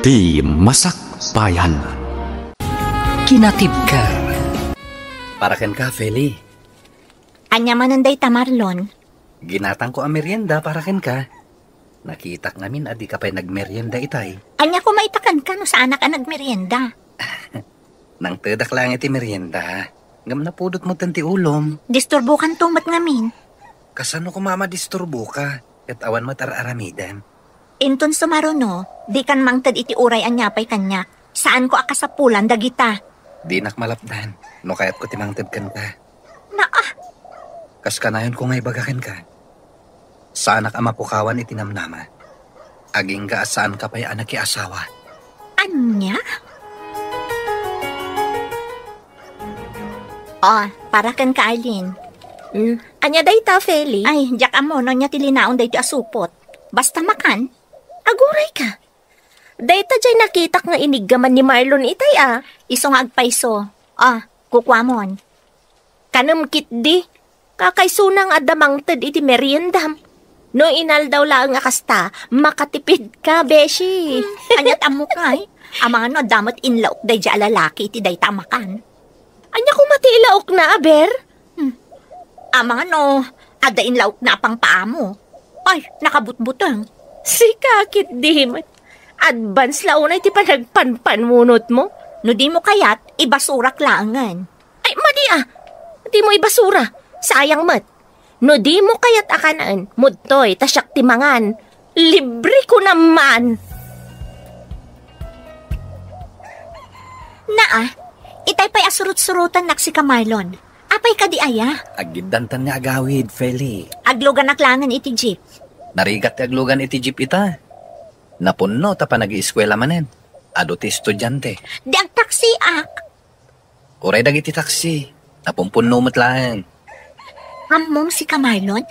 Ti Masakbayan. Kinatib ka. Para ken ka, Feli. Anya mananday ta, Marlon. Ginatang ko ang merienda para ken ka. Nakitak namin adi ka pa'y nagmerienda itay. Anya ko maitakan ka no sa anak ang nagmerienda. Nang tedak lang iti merienda. Ngam na pudot mo tanti ulom. Disturbo kan tumat ngamin. Kasano ko disturbo ka? At awan mo tararamidan. Inton sumaruno, di kan mangtad iti uray anya pa'y kanya. Saan ko akasapulan dagita? Di nakmalapdan. No kayat ko timangtad kan ka. Kas kanayon ko ngay bagakin ka. Sa anak ama pukawan itinamnama. Aging gaasaan ka pa'y anak asawa. Anya? Para kan ka, Arlene. Anya day ta, Feli? Ay, jak amo, no niya tilinaon day ti asupot. Basta makan. Aguray ka. Day ta jay nakitak nga iniggaman ni Marlon itay Iso nga agpaiso. Kukwamon. Kanamkit di. Kakaisunang adamangtad iti meriendam. No inal daw lang nga kasta, makatipid ka, beshi. Anyat amo ka Amang ano, damot inlaok day dya lalaki iti day tamakan. Anya ko matilaok na, aber? Amang ano, ada inlaok na pang paamo. Ay, nakabutbutang. Si kakit di man. Advance launay ti panagpanpanmunot mo. No di mo kayat, ibasurak laangan. Ay, madi Di mo ibasura. Sayang mat. No di mo kayat akanaan, mudtoy, tasyak timangan. Libre ko naman. Itay pa'y asurut-surutan naksi ka, Marlon. Apay ka di aya? Agidantan nga agawid, Feli. Aglugan naklangan iti jeep. Narigat aglugan iti jeep ita. Napunno ta pa nag-ieskwela manen. Ado ti estudyante. Di ang taksi Uray dagiti taksi. Napumpunno matlaan. Amom si ka, Marlon?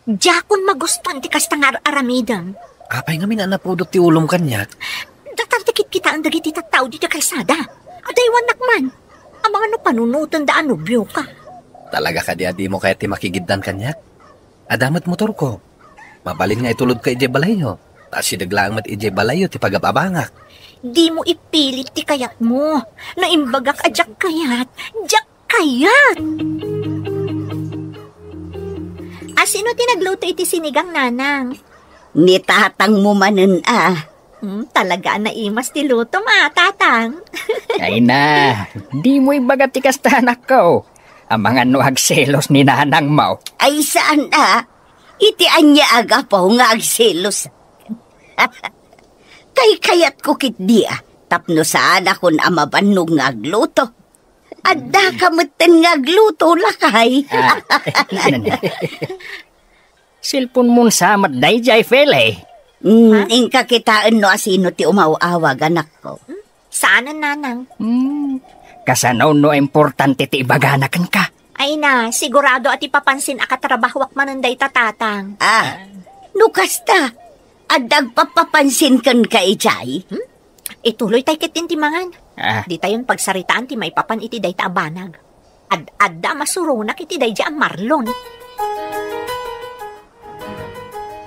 Diyakon magustuhan ti kastangar aramidang. Apay nga minanapudot ti ulong kanyak. Datantikit kita ang dagiti tattao di kalsada. Adaywan nakman. Ang mga panunutan da anubyo ka. Talaga ka di mo kaya ti makigiddan kanyak? Adamat motor ko. Mabalin nga itulod ka ije balayo. Tas sidaglaang mat ije balayo ti pagababangak. Di mo ipilit ti kayat mo. Naimbagak ajak kayat. Jak kayat! Sino tinagluto iti sinigang, nanang? Ni tatang mo manen Talaga na imas ti luto tatang. Ay na, di mo ibagat ti kastanak ko. Ang mga agselos ni nanang mo. Ay saan iti anya agapaw nga agselos. Kayat ko kit di tapno saan akon amabanog nga agluto. Adda kamutin nga agluto lakay. Silpon mong samat day jay, Feli. Ingka kitaan no asino ti umawawag anak ko. Saan ang nanang? Kasanaw no importante ti ibaganakan ka. Ay na, sigurado at ipapansin akatrabahwak mananday tatatang. Nukasta, adag papapansin kan ka ijay? Ituloy tayo kitintimangan. Di tayon pagsaritaan ti may papan iti day taabanag. Adda masurunak iti day ang Marlon.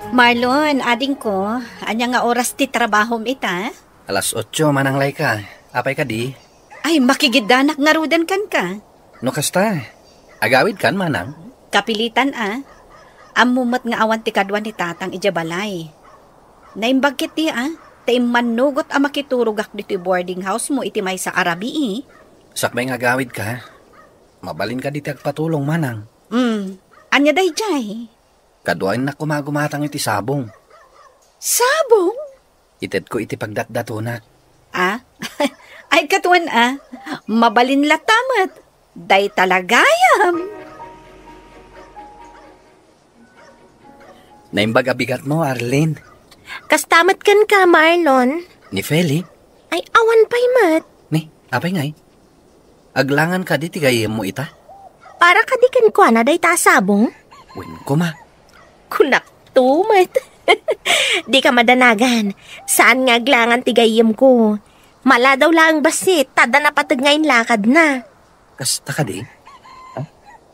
Marlon, ading ko, anya nga oras ti trabahom ita? 8:00 mananglay ka. Apay ka di? Ay, makigidanak nga rudan kan ka. No kasta, agawid kan manang? Kapilitan Amumat nga awan ti kadwan ni tatang ijabalay. Naimbagkit ti tay manugot makiturugak dito boarding house mo iti may sa Arabi Sakbay nga agawid ka. Mabalin ka diti agpatulong manang. Anya day jay? Kaduain na kumagumatang iti sabong. Sabong? Ited ko iti pagdatdatunak. Ay katuan mabalin latamat. Day talagayam. Naimbag abigat mo, Arlene. Kastamat kan ka, Marlon. Ni Feli? Ay, awan pa'y mat. Ni, apay ngay. Aglangan ka di tigayem mo ita? Para ka di kan kwa na day tasabong? Win ko ma. Kunak tumat. Di ka madanagan. Saan nga aglangan tigayem ko? Mala daw lang basit. Tada na patag ngayon lakad na. Kasta ka di?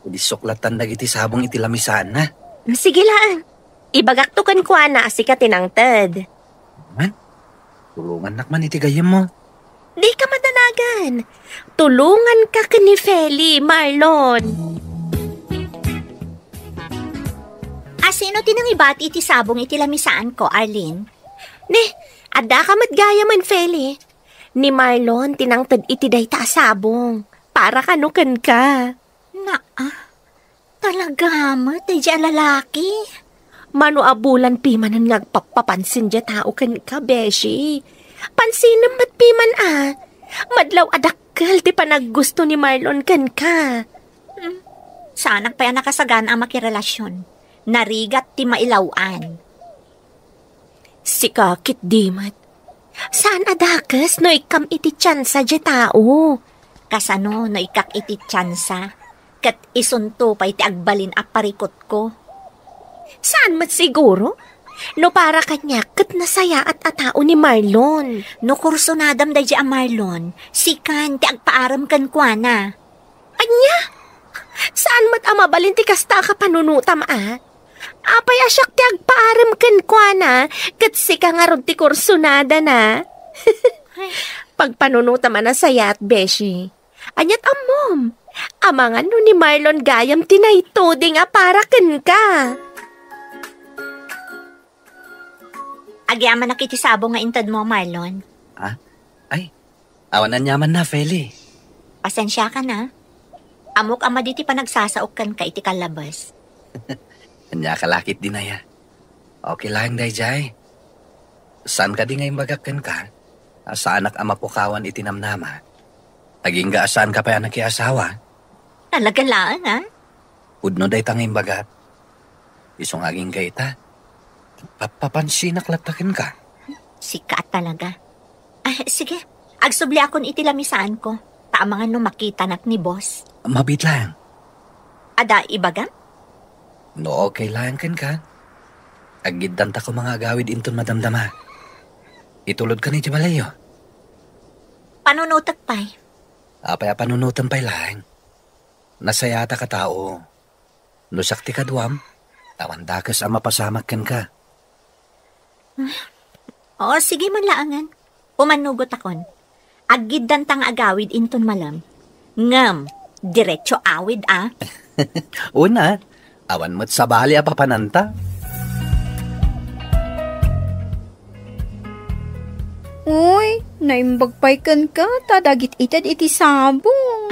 Di suklatan iti sabong iti lamisaan na. Sige lang. Ibagaktukan kwa na asika tinangtad. Man? Tulungan nakman iti gayem mo. Di ka madanagan. Tulungan ka ni Feli, Marlon. Sino tinang ibati iti sabong iti lamisaan ko, Arlene? Ne, adda ka matgaya man, Feli. Ni Marlon, tinangtad iti day ta sabong. Para kanukan ka. Talaga mo, tayo lalaki. Mano abulan piman ang nagpapapansin dya tao kan ka, Beshi. Pansin naman piman Madlaw adakal ti panaggusto ni Marlon kan ka. Sanak pa yan nakasagan ang makirelasyon. Narigat ti mailawan. Si kakit dimat. Saan adakas no ikam iti tsansa dya tao? Kasano no ikak iti tsansa? Kat isunto pa iti agbalin a parikot ko. Saan mat siguro? No para kanya kat nasaya at atao ni Marlon. No kursunadam da dya a Marlon, sikan ti agpaaram kan kuana. Anya? Saan mat amabalin ti kasta ka panunutam Apay asyak ti agpaaram kan kuana, kat sika nga rod ti kursunada na. Pagpanunutam na saya at Beshi. Anyat amom, amangan no ni Marlon gayam tinaytoding para kan ka. Agyaman na kiti sabong nga intad mo, Marlon. Ay, awanan nyaman na, Feli. Pasensya ka na. Amok ama diti pa nagsasaok kan ka iti kalabas. Anya kalakit din na ya. Okay lang, Dayjay. Saan ka di ngayong bagakkan ka? Sa anak ama pukawan itinamnama. Taging saan ka pa yan nakiasawa? Talaga laan, Udno day tanging bagat. Isong aging gaita. Papansinak latakin ka. Sika talaga. Sige, agsubli akon iti lamisaan ko. Taamangan no makita nak ni boss. Mabit lang. Ada ibaga? No, okay lang kan ka. Agiddan ta ko mga gawid inton madamdama. Itulod ka ni Jabalayo. Panunutak pa'y? Apay panunutan pa'y lang. Nasayata ka tao. Nusakti ka duwam. Tawandakas ang mapasamak kan ka. Oo, sige man laangan. Pumanugot akon. Agiddan tang agawid inton malam. Ngam, diretso awid Una, awan mo't sabali papananta. Uy, naimbagpaykan ka, tadagit itad iti sabong.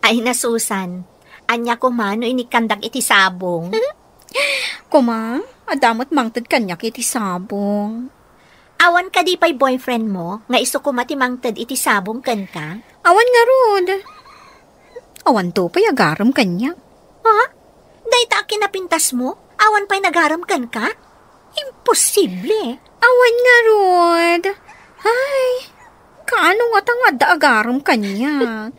Ay nasusan. Anya ko mano inikandak iti sabong. Kuma, adamot mangtad kanyak iti sabong. Awan ka di pa'y boyfriend mo, nga iso ko matimangtad iti sabong kan ka? Awan nga rod. Awan to pa'y agaram kanya. Ha? Day ta kinapintas mo? Awan pa'y nagaram kan ka? Imposible. Awan nga rod. Ay, kaano nga tanga agaram kanya?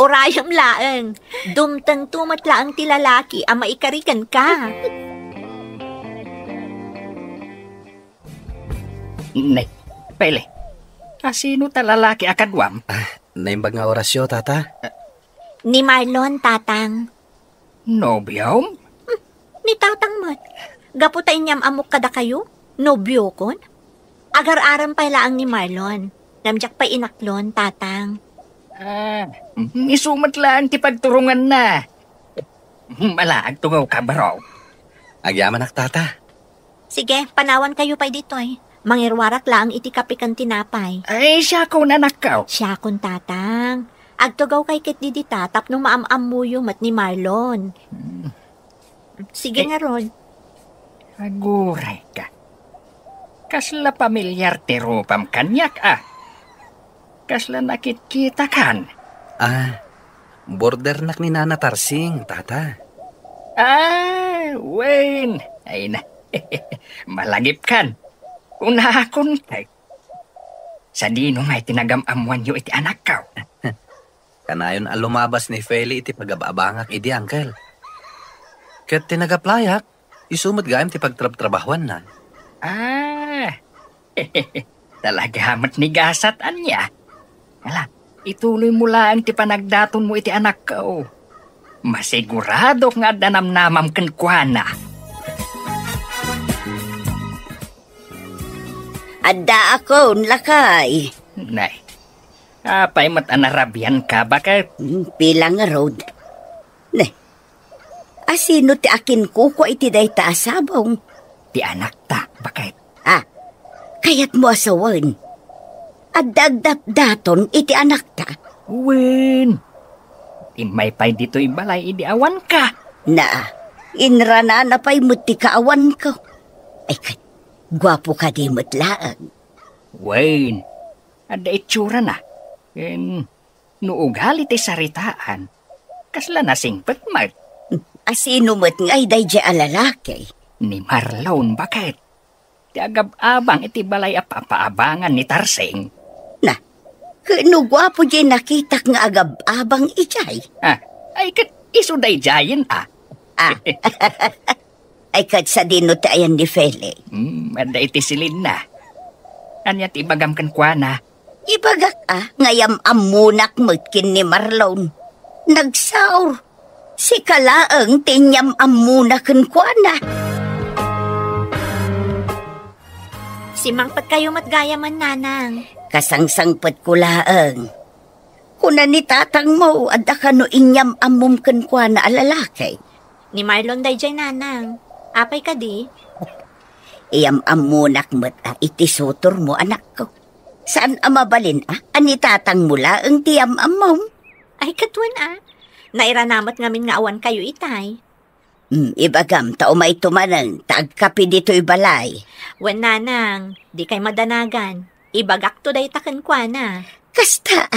Orayam laeng. Dumtang tumat laang ti lalaki ang maikarikan ka. Nay, Pele. Sino ta lalaki akadwam? Naimbag nga orasyo, tata. Ni Marlon, tatang. Nobyom? Ni tatang mat. Gaputay niyam amok kada kayo? Nobyo kon? Agar-aram pa laang ni Marlon. Namjak pa inaklon, tatang. Isumat lang ti pagturungan na. Malaag tungaw ka, baro. Agyaman ak, tata. Sige, panawan kayo pa ditoy. Mangirwarak lang iti kapikan tinapay. Ay, siya ko nanakaw. Siya kun tatang. Agtugaw kay ket didi tatap no maam-amuyo mat ni Marlon. Sige nga ron. Aguray ka. Kasla pamilyar ti rupam kanyak Kasla nakit-kita kan. Border nak ni Nana Tarsing, tata. Wayne. Ay na. Malagip kan. Unahakon kay. Sa dino nga itinagam-amuan yo iti anak ka. Kanayon lumabas ni Feli iti pagababangak idi angkel. Ket tinagaplayak, isumot gayam ti pagtrab-trabahuan na. Talaga mat ni gasat anya. Wala, ituloy mo lang ti panagdaton mo iti anak ka. Masigurado nga danamnamam kenkwana. Adda ako, lakay. Nay, apay matanarabyan ka bakit? Pila nga road. Ne, asino ti akin kuko iti day taasabong? Ti anak ta, bakit? Kayat mo asawan. Adagdap daton iti anak ta. Wen, imay pay dito ibalay, idi awan ka. Na, inrana na pa'y muti kaawan ko. Ay, gwapo ka di matlaang. Wen, ada itsura na. Nuugali ti saritaan. Kasla na singpet mat. Asino mo't ngay day di alalaki. Ni Marlon, bakit? Ti agab-abang iti balay apapaabangan ni Tarseng. Na, kano gwapo di nakitak nga agab-abang ijay. Ay kat isuday jayan Ay kat sa dino tayan ni Fele. Ada iti silid na. Anya ti ibagam kan kwa na. Ibagak ngayam amunak mutkin ni Marlon. Nagsaur. Si kalaang tinyam amunakan kwa na. Simangpat kayo matgayaman, nanang. Kasangsangpat ko laang. Kuna ni tatang mo, adda ka no inyam amumkan kwa na alalaki. Ni Marlon dayjay, nanang. Apay ka di? Iyam amunak mo't iti sutor mo, anak ko. Saan amabalin ani tatang mula ang tiyam amom? Ay, katwan Nairanamat ngamin nga awan kayo itay. Ibagam, tao may tumanang, taagkapi dito'y balay. Wen, nanang, di kay madanagan. Ibagak to day taken kwa na. Kasta,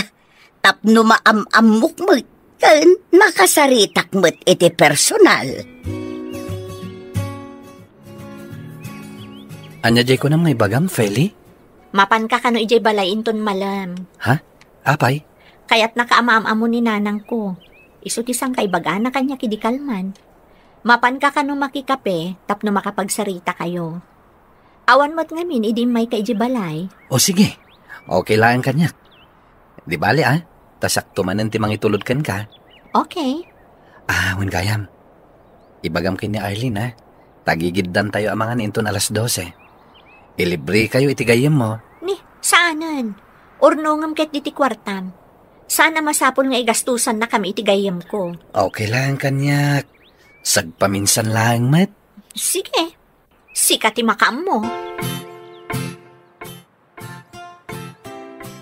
tapno maamamok mo't, kan makasaritak mo't iti personal. Anya jay ko na may bagam, Feli? Mapan ka kano ijay balay inton malam. Ha? Apay? Kaya't nakaamam-amo ni nanang ko. Isutisang kay bagana kanya kidikalman. Mapan ka kano makikape, tapno makapagsarita kayo. Awan mo't ngamin, idim may kaijay balay. O sige, okay lang kanya. Di bali tasak tumanan ti mangitulod kan ka. Okay. Wan gayam. Ibagam kin ni Arlene tagigiddan tayo amangan inton alas 12. Ilibre kayo itigayam mo. Ni, saanan? Urnongam ket diti kwartam. Sana masapol nga igastusan na kami itigayam ko. Okay lang kanya. Sagpaminsan lang, mat. Sige. Sikat imakam mo.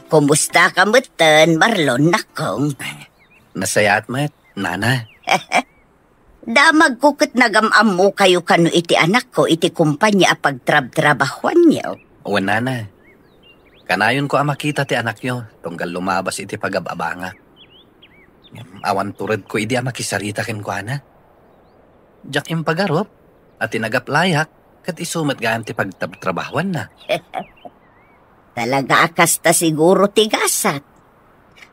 Kumusta ka mutan, Marlon, nakong? Nasayaat, mat. Nana. Damag kukit nagamam mo kayo kano iti anak ko, iti kumpanya pagtrab-trabahuan niyo. O, nana. Kanayon ko makita ti anak nyo, tunggal lumabas iti pagababanga. Awan turad ko idi makisarita ken ko ana. Diyak yung pagarop, at tinagaplayak, kat isumat gayam ti pagtrabahuan na. Talaga akasta siguro tigasat.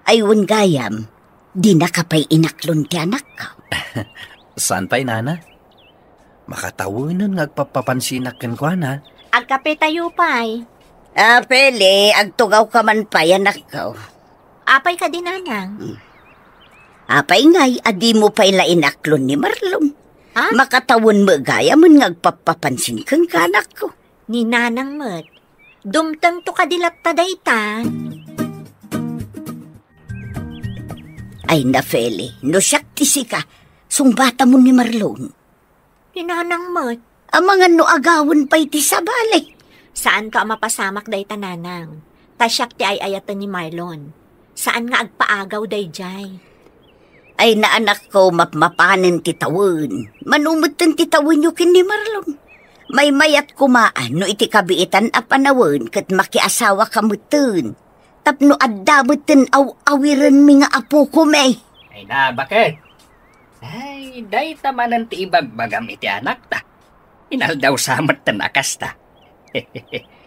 Ayun gayam, di nakapay inaklon ti anak ko. Saan pa'y nana? Makatawanan ngagpapapansinak ken ko ana. Agkape tayo pa'y. Pele, agtugaw ka man pa, anak ko. Apay ka din, nanang. Apay ngay, adi mo pa'y lainaklon ni Marlon. Makatawon mo gaya mo ngagpapapansin kang kanak ko. Ni nanang mat, dumtang to kadilat taday ta. Ay na, Feli, no siyak tisi ka, sungbata mo ni Marlon. Ni nanang mat. Ang mga no agawon pa'y ti sabalik. Saan ka mapasamak day tananang? Tasyak ti ay ayatan ni Marlon. Saan nga agpaagaw day jay? Ay na anak ko mapmapanin titawin. Manumutan titawin yu kin ni Marlon. May mayat kumaan no iti kabiitan a panawin kat makiasawa kamutun. Tapno addamutin awiran mi nga apo ko may. Ay na, bakit? Ay, day tamanan ti ibagbagam iti anak ta. Inaldaw samat ta nakas ta.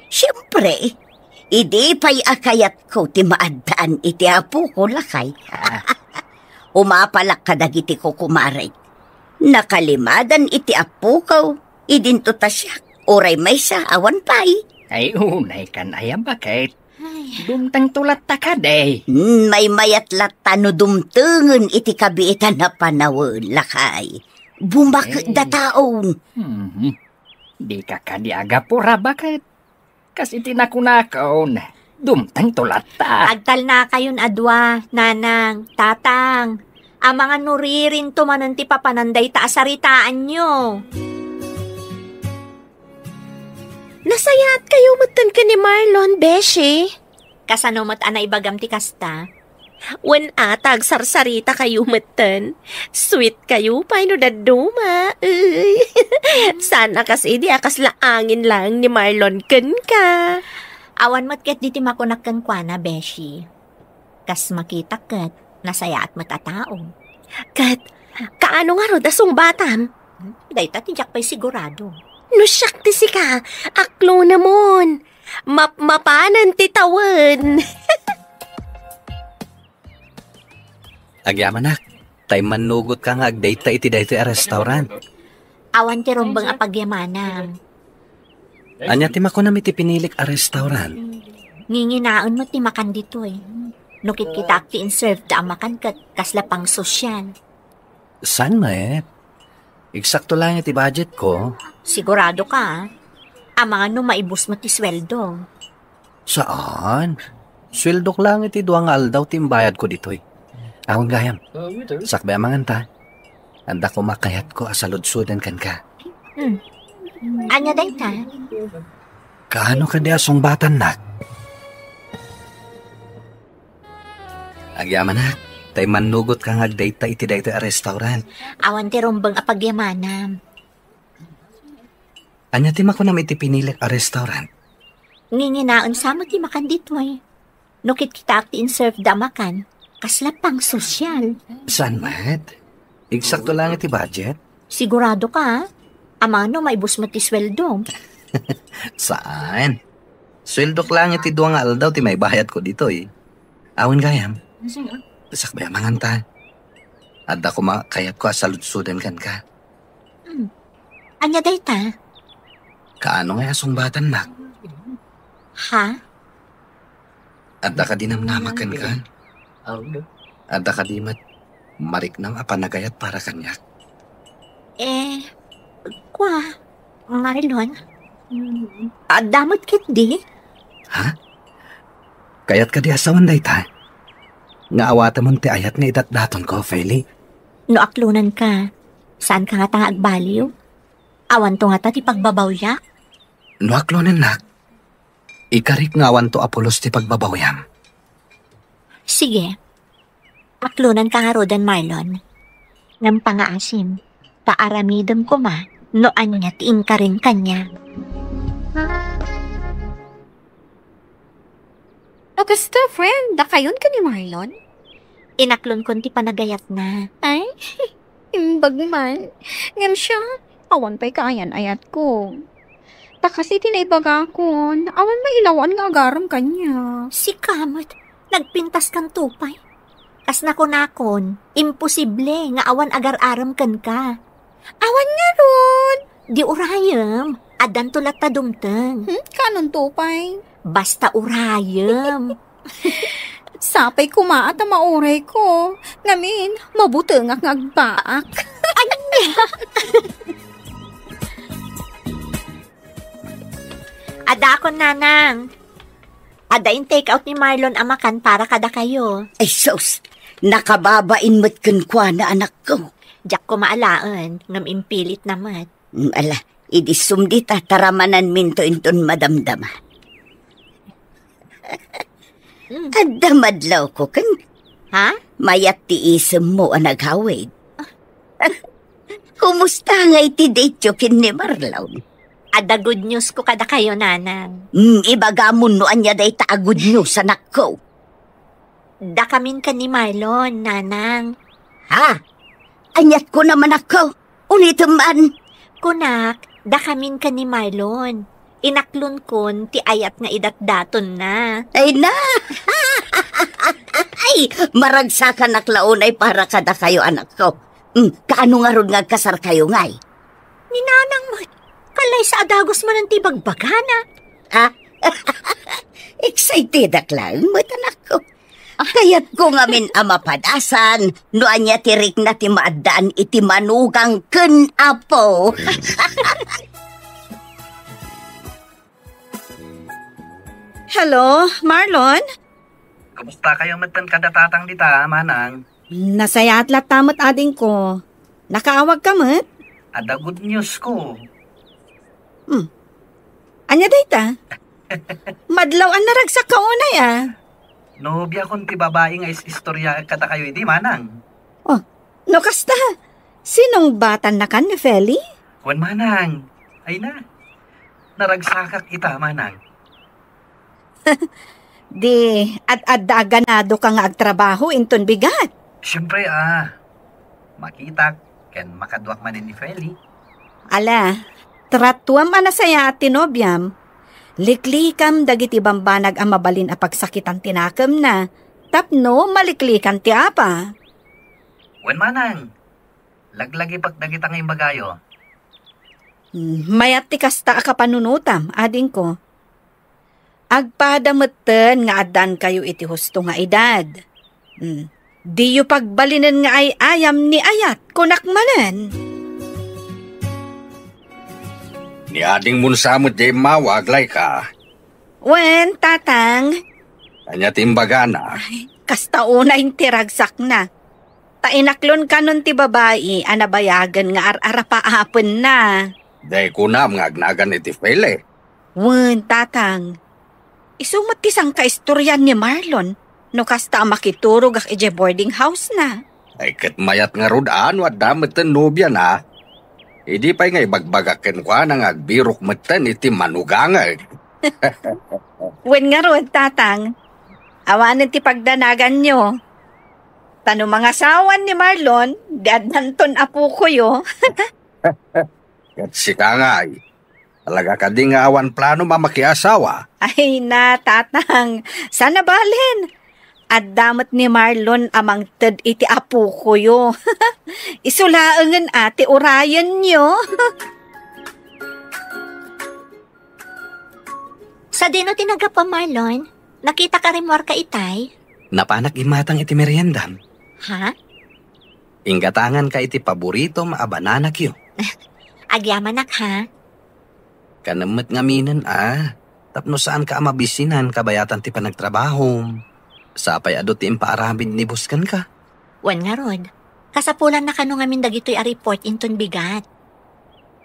Siyempre, idi pa'y akayat ko ti maadaan iti apo ko lakay. Umapalak kadagiti ko kumaray. Nakalimadan iti apo ko, idinto tasyak, oray may sa awan pa'y. Ay, unay kan ayam bakit? Dumtang tulat ta ka day. May mayat lata no dumtungan iti kabiitan na panawin lakay. Bumak da taon. Di ka kadiaga pura bakit? Kasi tinakunakaon. Dumtang tulata. Agtal na kayon adwa, nanang, tatang. Ang mga nuririn tumanon ti papananday taasaritaan nyo. Nasayat kayo matan ka ni Marlon, Beshi. Kasanomat anay bagam ti kasta. Wen atag sarsarita kayo matan. Sweet kayo, paano daduma. Sana kasi di akas laangin lang ni Marlon ken ka. Awan mat ket di ti makunak ken kwa Beshi. Kas makita ket, nasaya at matatao. Kat, kaano nga ro dasong batam? Dayta ti jak pa'y sigurado. No siyak ti sika, aklo namon. Mapanan ti tawen. Agyaman nak, tay manugot ka nga agdate iti dayto a restaurant. Awan ti rumbang apagyamanam. Anya ti makunam iti pinilik a restaurant. Nginginaon mo ti makan dito eh. Nukit kita ti in-serve da makan kat kasla pang sosyal. San ma Eksakto lang iti budget ko. Sigurado ka, ang mga maibus mo ti sweldo. Saan? Swildok lang iti duwang aldaw timbayad ko ditoy. Awang gayam, sakbay amanganta. Anda ko makayat ko asaludsudan kan ka. Anya dayta? Kaano ka di asong batan nak? Agyaman nak, tay manugot ka nga agdayta iti dayto a restaurant. Awan ti rumbang apagyamanam. Anya ti makunam iti pinilik a restaurant. Nginginaon sa mo ti makan dito eh. Nukit kita ti in-serve da makan, kasla pang sosyal. San mat? Eksakto lang iti budget. Sigurado ka, amano maibus mo ti sweldo. Saan? Swildok lang iti duwang aldaw ti may bayad ko dito eh. Awin gayam, sakbay amanganta. Adda ko makayat ko asaludsudan kan ka. Anya dayta? Kaano nga asong batan nak? Ha? Adda ka dinamnamakan ka? Adda ka di mariknang apanagayat para kanyak. Kwa, Marlon? Damot kit di? Ha? Kayat ka di asawan dayta? Nga awata mong ti ayat nga idatdaton ko, Feli. No aklunan ka, saan ka nga ta agbaliw? Awan to nga ta ti pagbabawya? No aklonen nak. Ikarik nga awan to apulos ti pagbabawyam. Sige. Aklunan ka nga rodan, Marlon. Ngam pangaasim, paaramidam ko ma, no anya tiin ka rin kanya. Gusto, friend, da kayon ka ni Marlon? Inaklon ko ti panagayat na. Ay, imbag man. Ngam siya, awan pa'y kaayan ayat ko. Ta kasi tinaibag ako, awan mailawan nga agaram kanya. Si Kamot, nagpintas kang tupay. Kas nakon, imposible nga awan agar-aram kan ka. Awan nga ron. Di urayam, adan tulat ta dumteng. Kanon tupay? Basta urayam. Sapay kumaat ang mauray ko. Ngamin, mabuteng ak ngagbaak. Ada akong nanang. Ada in take out ni Marlon amakan para kada kayo. Ay sus, nakababain mo't kunkwa na anak ko. Diyak ko maalaan, ngam impilit naman. Ala, idisum di taramanan minto inton madamdama. Adda madlaw ko kan. Ha? Mayat ti isem mo ang naghawid. Kumusta nga iti date kin ni Marlon? Ada good news ko kada kayo, nanang. Ibagamon no anya day ta good news anak ko. Da kamin ka ni Marlon, nanang. Ha? Anyat ko naman ako. Ulitin man. Kunak, da kamin ka ni Marlon. Inaklon kon ti ayat nga idatdaton na. Ay na! Ay, maragsakan naklaon ay para kada kayo anak ko. Kaano nga ron nga kasar kayo ngay? Ni nanang mo, kalay sa adagos man ang tibagbagana. Ha? Excited ak lang, anak ko. Kayat ko nga min amapadasan, no anya tirik na ti maadaan iti manugang ken apo. Hello, Marlon? Kumusta kayo matan kadatatang dita, manang? Nasaya atlat tamot ading ko. Nakaawag ka mat? Ada good news ko. Anya dayta? Madlaw ang naragsak ka unay Nobya kon ti babae nga istorya kada kayo, di manang? No kasta, sinong batan na kan ni Feli? Kwan manang, ay na. Naragsakak ita, manang. Di, at ganado ka nga agtrabaho inton bigat. Siyempre, makita, ken makadwak manin ni Feli. Ala, tratuam anasaya at tinobyam. Liklikam dagiti bambanag ang mabalin a pagsakitan tinakam na. Tapno, maliklikan ti apa. Wen manang, laglagi pagdagita ngayong bagayo. Mayat ti kasta ka panunutam, ading ko. Agpadameten nga adan kayo iti husto nga edad. Di yu pagbalinan nga ay ayam ni ayat kunak manan. Ni ading munsamot jay mawaglay ka. Wen, tatang. Kanya timbaga na. Kasta una intiragsak na. Tainaklon ka nun ti babae, anabayagan nga ar-arapaapon na. Day kunam nga agnagan iti Feli. Wen, tatang. Isumat tisang kaistoryan ni Marlon, no kasta makiturog ak ije boarding house na. Ay ket mayat nga rudaan wat damet ten nobya na. Idi pa'y nga ibagbagaken kwa nang agbirok meten iti manugangag. Wen nga ron, tatang. Awanan ti pagdanagan nyo. Tano mga sawan ni Marlon, di adnanton apo ko yo. Ket sika nga ay. Talaga ka di nga awan plano mamakiasawa. Ay na, tatang. Sana balin. At damat ni Marlon amang ted iti apo ko yo. Isulaangan ate urayan nyo. Sa dino tinaga pa, Marlon? Nakita ka rin ka itay? Napanak imatang iti meriendam. Ha? Inggatangan ka iti paborito maabananak yo. Agyamanak ha? Kanamet nga minan Tapno saan ka mabisinan kabayatan ti panagtrabaho. Sapay ado ti impaarabid ni buskan ka. Wan nga rod. Kasapulan na kano ngamin dagitoy a report inton bigat.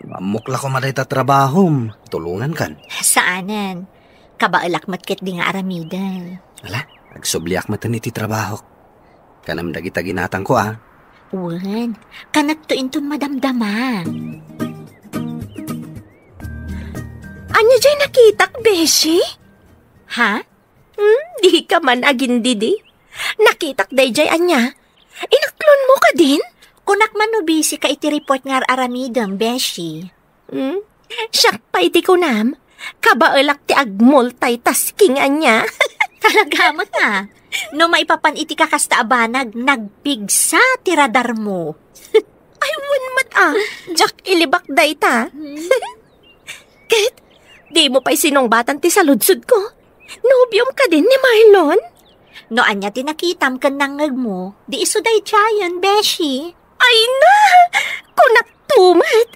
Mamukla ko madayta trabaho. Tulungan kan. Saanan? Kabaalak matkit di nga aramidal. Wala, nagsubliak matan iti trabaho. Kanam dagita ginatang ko Wan, kanat to inton madamdama. Anya jay nakitak, Beshi? Ha? Di ka man agindi di. Nakitak day jay anya. Inaklon mo ka din? Kunak man no busy ka iti report nga aramidam, Beshi. Siyak pa iti kunam. Kabaalak ti ag-multitasking anya. Talaga mo na. No maipapan iti kakasta abanag, nagpigsa ti radar mo. Ay, wanmat Jack ilibak day ta. Ket, di mo pa'y sinongbatan ti saludsud ko. Nobyom ka din ni Marlon? No anya tinakitam kan nangag mo, di iso day giant, Beshi. Ay na! Kunak tumat!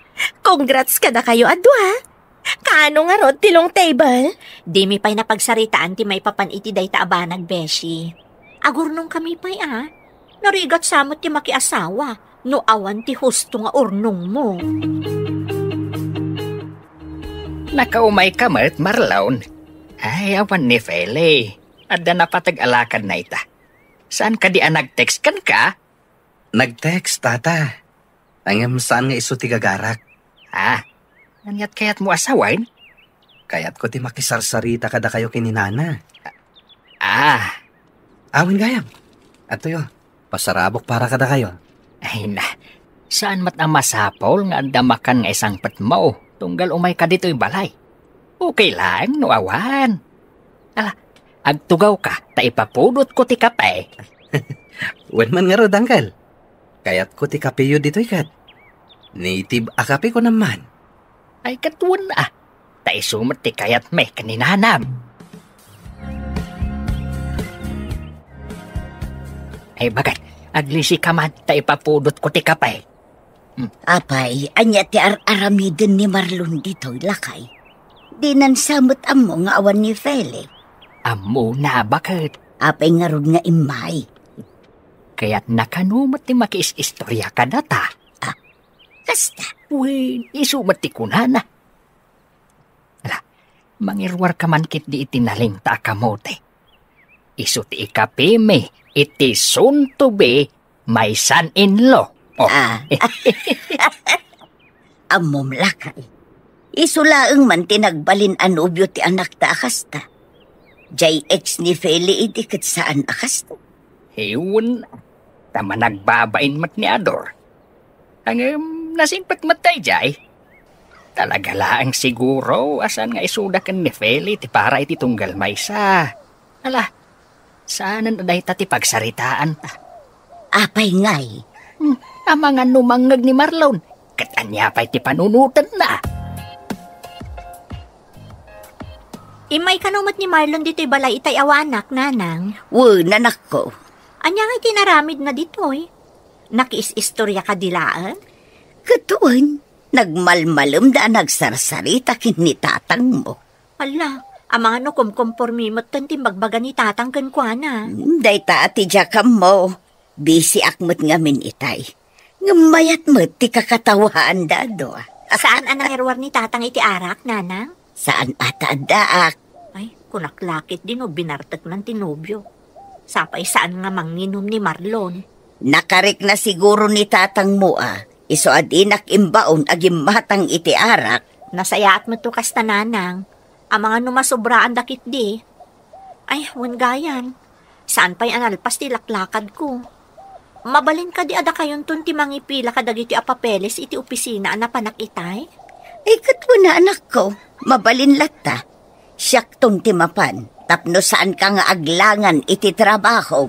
Congrats ka na kayo, adwa. Kaano nga rod tilong table? Di mi pa'y napagsaritaan ti may papan iti day taabanag, Beshi. Agurnong kami pa'y Narigat samot ti makiasawa, no awan ti husto nga urnong mo. Nakaumay ka mat, Marlon. Ay, awan ni Feli. Adda na patag-alakan na ita. Saan ka di nag-text kan ka? Nag-text, tata. Angam saan nga iso ti gagarak. Anyat kayat mo asawain? Kayat ko ti makisarsarita kada kayo kininana. Awin gayam. Ato yo, pasarabok para kada kayo. Ay na, saan mat ang masapol nga andamakan nga isang patmo? Tunggal umay ka dito'y balay. Okay lang, no awan. Agtugaw ka, taipapudot ko ti kape. Wen man nga rod, Uncle. Kayat ko ti kape yo dito'y kat. Native akape ko naman. Ay katuan taisumat ti kayat me kaninanam. Ay bagay, aglisi ka man, taipapudot ko ti kape. Apay, anya ti aramiden ni Marlon dito'y lakay. Di nansamot amo nga awan ni Feli. Amo na bakit? Apay nga rod nga imay. Kaya't nakanumot ti makiis-istorya ka na ta. Kasta. Uy, isumat ti kunana. Ala, mangirwar ka man kit di itinaling ta kamote. Isu ti ikapime, iti soon to be my son-in-law. Oh. Amom lakay. Isulaang man tinagbalin anubyo ti anak ta akasta. Jay ex ni Feli idikat saan akasta. Ewan, tama nagbabain mat ni Ador. Ang nasimpat matay jay. Talaga laang siguro asan nga isudakan ni Feli ti para iti tunggal maysa. Ala, saan na dahi ti pagsaritaan ta? Apay ngay. Ang mga numangag ni Marlon, katanya pa'y ti panunutan na. Imay kanumat ni Marlon dito'y balay itay awanak, nanang. Nanak ko. Anya nga tinaramid na dito'y. Nakiis-istorya ka dilaan? Katuan, nagmalmalom da nagsarsarita kin ni tatang mo. Ala, ang mga no kumkompormimot tanti magbaga ni tatang kankwana. Day ta ati jakam mo. Busy akmat ngamin itay. Ngamayat mo ti kakatawaan dado. Saan ang nangyarwar ni tatang iti arak, nanang? Saan ata daak? Ay, kunaklakit din o binartat ng tinubyo. Sapay saan nga manginom ni Marlon. Nakarik na siguro ni tatang mo Iso adinak imbaon agim matang iti arak. Nasayaat mo to kasta, nanang. Ang mga numasobraan dakit di. Ay, gayan. Saan pa'y analpas ti laklakad ko? Mabalin ka di ada kayon tunti mangipila ka dagiti apapeles iti opisina na panakitay? Ay, katwa na anak ko. Mabalin lata. Siyak tong timapan. Tapno saan ka nga aglangan iti trabaho.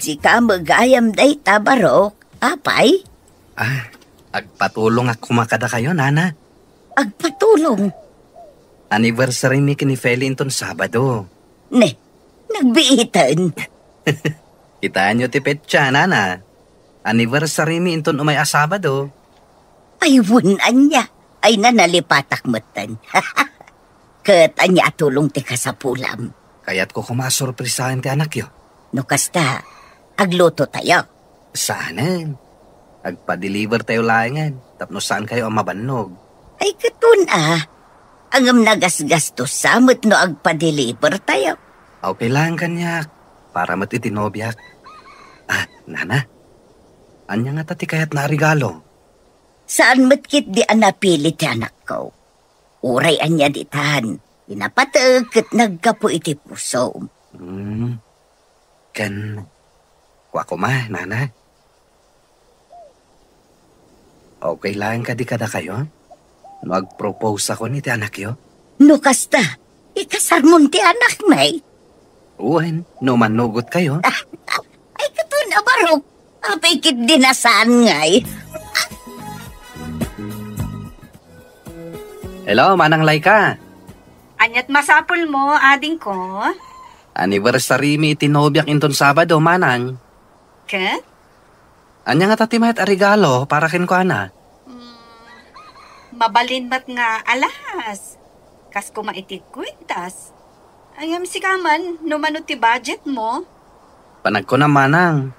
Sika magayam day tabarok. Apay? Agpatulong ako makada kayo, nana. Agpatulong? Anniversary mi kini Feli inton Sabado. Ne, nagbiitan. Itaan nyo ti petsa, nana. Anniversary mi inton umay Sabado. Ay, wunan niya. Ay, nanalipatak matan. Kat anya tulong ti kasapulam. Kaya't ko kumasurprisahan ti anak yo. No kasta, agluto tayo. Saanan? Agpa-deliver tayo layangan. Tapno saan kayo ang mabannog? Ay katun Angam nagasgastos samot no agpa-deliver tayo. Okay lang kanyak. Para matitinobyak. Nana. Anya nga tati kayat na regalo? Saan matkit di anapili ti anak ko? Uray anya ditan. Inapatag kat nagkapo iti puso. Kan, kwa ko ma, nana. Okay lang ka di kada kayo? Mag-propose ako ni ti anak yo? No kasta, ikasar mo ti anak may. Uwan, no manugot kayo. Ay katun barok, apay kit dinasaan ngay. Hello, Manang Laika. Anyat masapul mo, ading ko. Anniversary mi itinobyak inton Sabado, Manang. Ka? Anya nga tati mahet a regalo para kin ko ana? Mabalin ba't nga alas? Kas kumaitit kwintas. Ayam si kaman, numano ti budget mo? Panag ko na, Manang.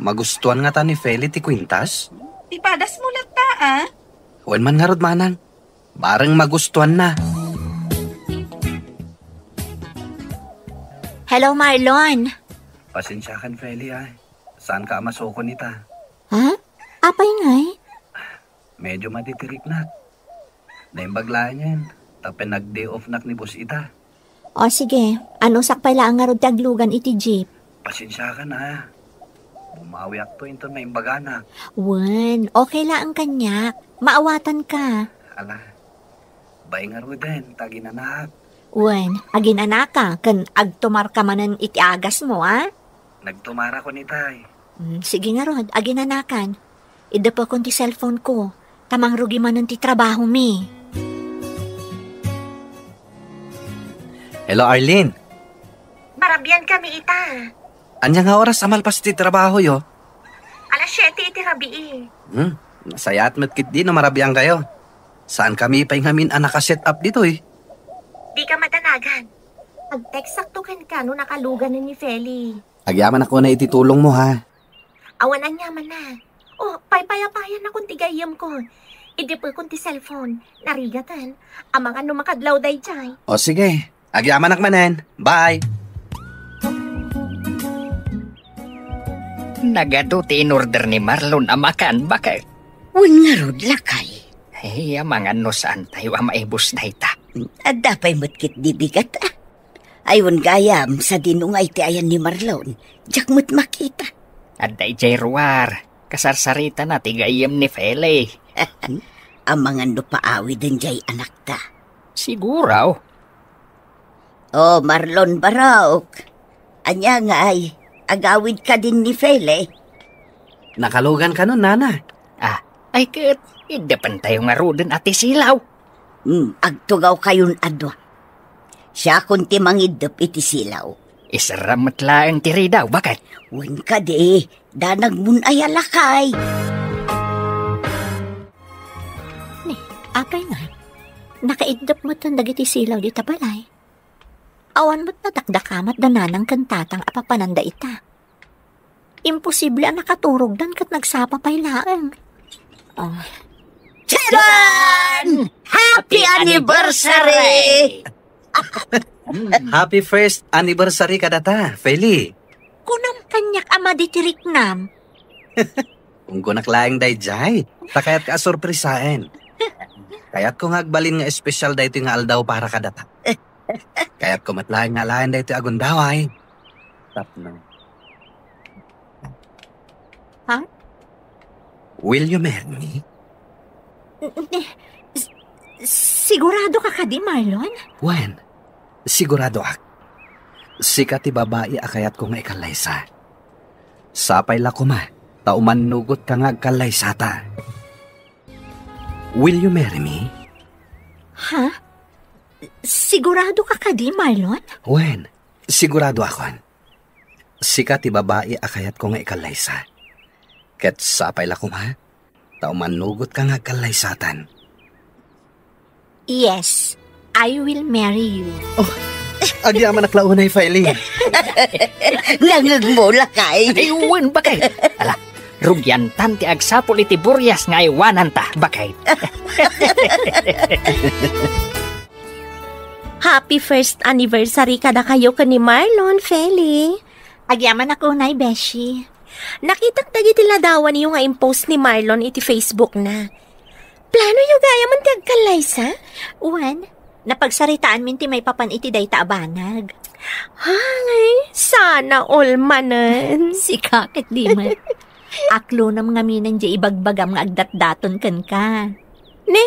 Magustuhan nga ta ni Feli ti kwintas? Ipadas mo lata, Huwag man nga rod, Manang. Barang magustuhan na. Hello, Marlon. Pasensyakan, Feli, Saan ka masoko nita? Ha? Apay ngay? Medyo matitirik na. Naimbaglaan yan. Tapos nag-day off nak ni boss ita. O sige, ano sakpay lang nga rod taglugan iti jeep? Pasensyakan, Bumawi ako inton may imbagana. Okay lang ang kanyak. Maawatan ka. Ala, bay nga rod din, taginanak. Agin anaka, kan agtumar ka manan iti agas mo, Nagtumara ko ni tay. Sige nga Rod, aginanakan. Ida pa kon ti cellphone ko. Tamang rugi man ti trabaho mi. Hello, Arlene. Marabyan kami ita. Anya nga oras amal pas ti trabaho yo? Alas 7 iti rabi. Masaya at matkit di na marabiyang kayo. Saan kami paingamin ang nakaset up dito eh? Di ka madanagan. Pag-text saktukan ka no nakalugan na ni Feli. Agyaman ako na ititulong mo ha. Awanan niya man na. Paypayapayan na kung tigayam ko. Idi po kung ti cellphone. Narigatan. Ang mga numakadlaw day jay. O sige, agyaman akmanen. Bye! Nagaduti in order ni Marlon amakan bakit? Wan nga rod lakay. Ay, mga no saan tayo ang maibos na ita. Adapay matkit di bigat Aywan gayam sa dinungay ti ayan ni Marlon. Diyak mo't makita. Aday jay ruwar. Kasarsarita na tigayam ni Feli. Ang mga nupaawi din jay anak ta. Siguraw. Oh, Marlon Barok. Anya nga ay, agawid ka din ni Fele. Nakalugan ka nun, nana. Ay kit, idepan tayo nga roden ati silaw. Agtugaw kayon adwa. Siya kunti mangidop iti silaw. Isaramat lang tiri daw, bakit? Wan ka de, danag mun ay alakay. Apay nga. Nakaidap mo tan dagiti silaw di tabalay. Awan mo't nadakdakamat dananang kantatang apapananda ita. Imposible ang nakaturog dan kat nagsapa pay laang. Charan! Happy anniversary! Happy first anniversary ka data, Feli. Kunam kanyak ama ditirik nam. Kung kunaklaing day jay, takayat ka sorpresain. Kaya't kung agbalin nga espesyal da ito nga aldaw para ka data. Kaya't kumatlaing nga lain da ito agundaway. Tap na. Ha? Will you marry me? Sigurado ka di, Marlon? When? Sigurado ak. Sikat ti babae akayat ko nga ikalaysa. Sapay la kuma, tauman nugot ka nga agkalaysa ta. Will you marry me? Ha? Sigurado ka di, Marlon? When? Sigurado akon. Sikat ti babae akayat ko nga ikalaysa. Ket sapay la kuma, tauman nugot ka nga agkalaysatan. Yes, I will marry you. Agyaman naklaunay, Feli. Langag mo lakay. Ayun, bakit? Ala, rugyan tanti agsapol iti buryas nga iwanan ta, bakit? Happy first anniversary ka na kayo ka ni Marlon, Feli. Agyaman ako na, Beshi. Nakitang dagiti ladawan niyo nga impost ni Marlon iti Facebook na. Plano yung gaya man ti agkalaysa? Uwan, napagsaritaan min ti may papan iti day taabanag. Hangay, sana all manan. Si kakit di man. Aklo na mga minan di ibagbagam nga agdat-daton kan ka. Ne,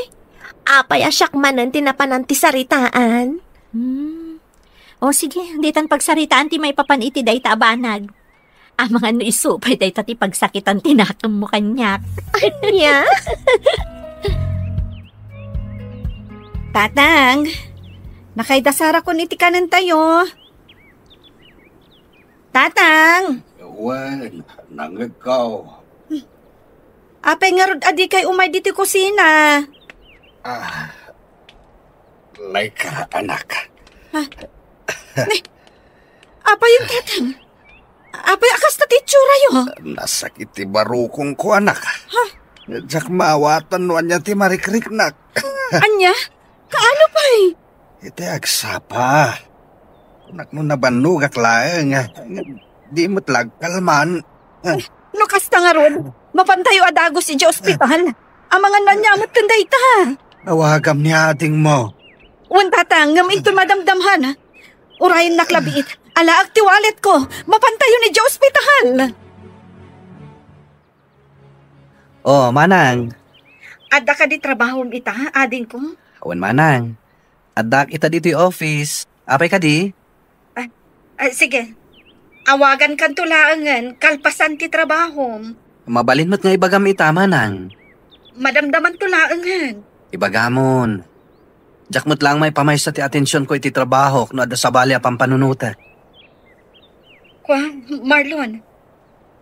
apay asyak manan tinapanan ti saritaan. O sige, ditan pagsaritaan ti may papan iti day taabanag. Ang mga no isupay day tati pagsakitan tinatom mo kanyak. Yeah? Tatang, nakaidasara ko niti kanan tayo. Tatang! Wan, nangagaw. Apay nga rod adi kay umay diti kusina. Laika, anak. Apay yung tatang? Apay akas na titsura yo. Nasakit ti barukong ko, anak. Jak maawatan nuan niya ti marikriknak. Anya? Kaano pa'y? Iti agsapa. Kunak no nabanugak laeng. Di mo't kalman. Lukas na nga ron. Mapantayo adagos si ospital. Ang mga nanyamot kanday ta. Awagam ni ating mo. Uwan tatang, ngam ito madamdamhan. Urayan naklabiit. Ala akti wallet ko. Mapantayo ni ospital. Oh, manang. Adda ka di trabaho ita, ading ko. Awan manang. Adak ita dito yung office. Apay ka di? Sige. Awagan kan tulaangan, kalpasan ti trabaho. Mabalin mo't nga ibagam itama nang. Madamdaman tulaangan. Ibagamon. Jak mo't lang may pamay sa ti atensyon ko iti trabaho no ada sa bali apang panunuta. Kwa, Marlon,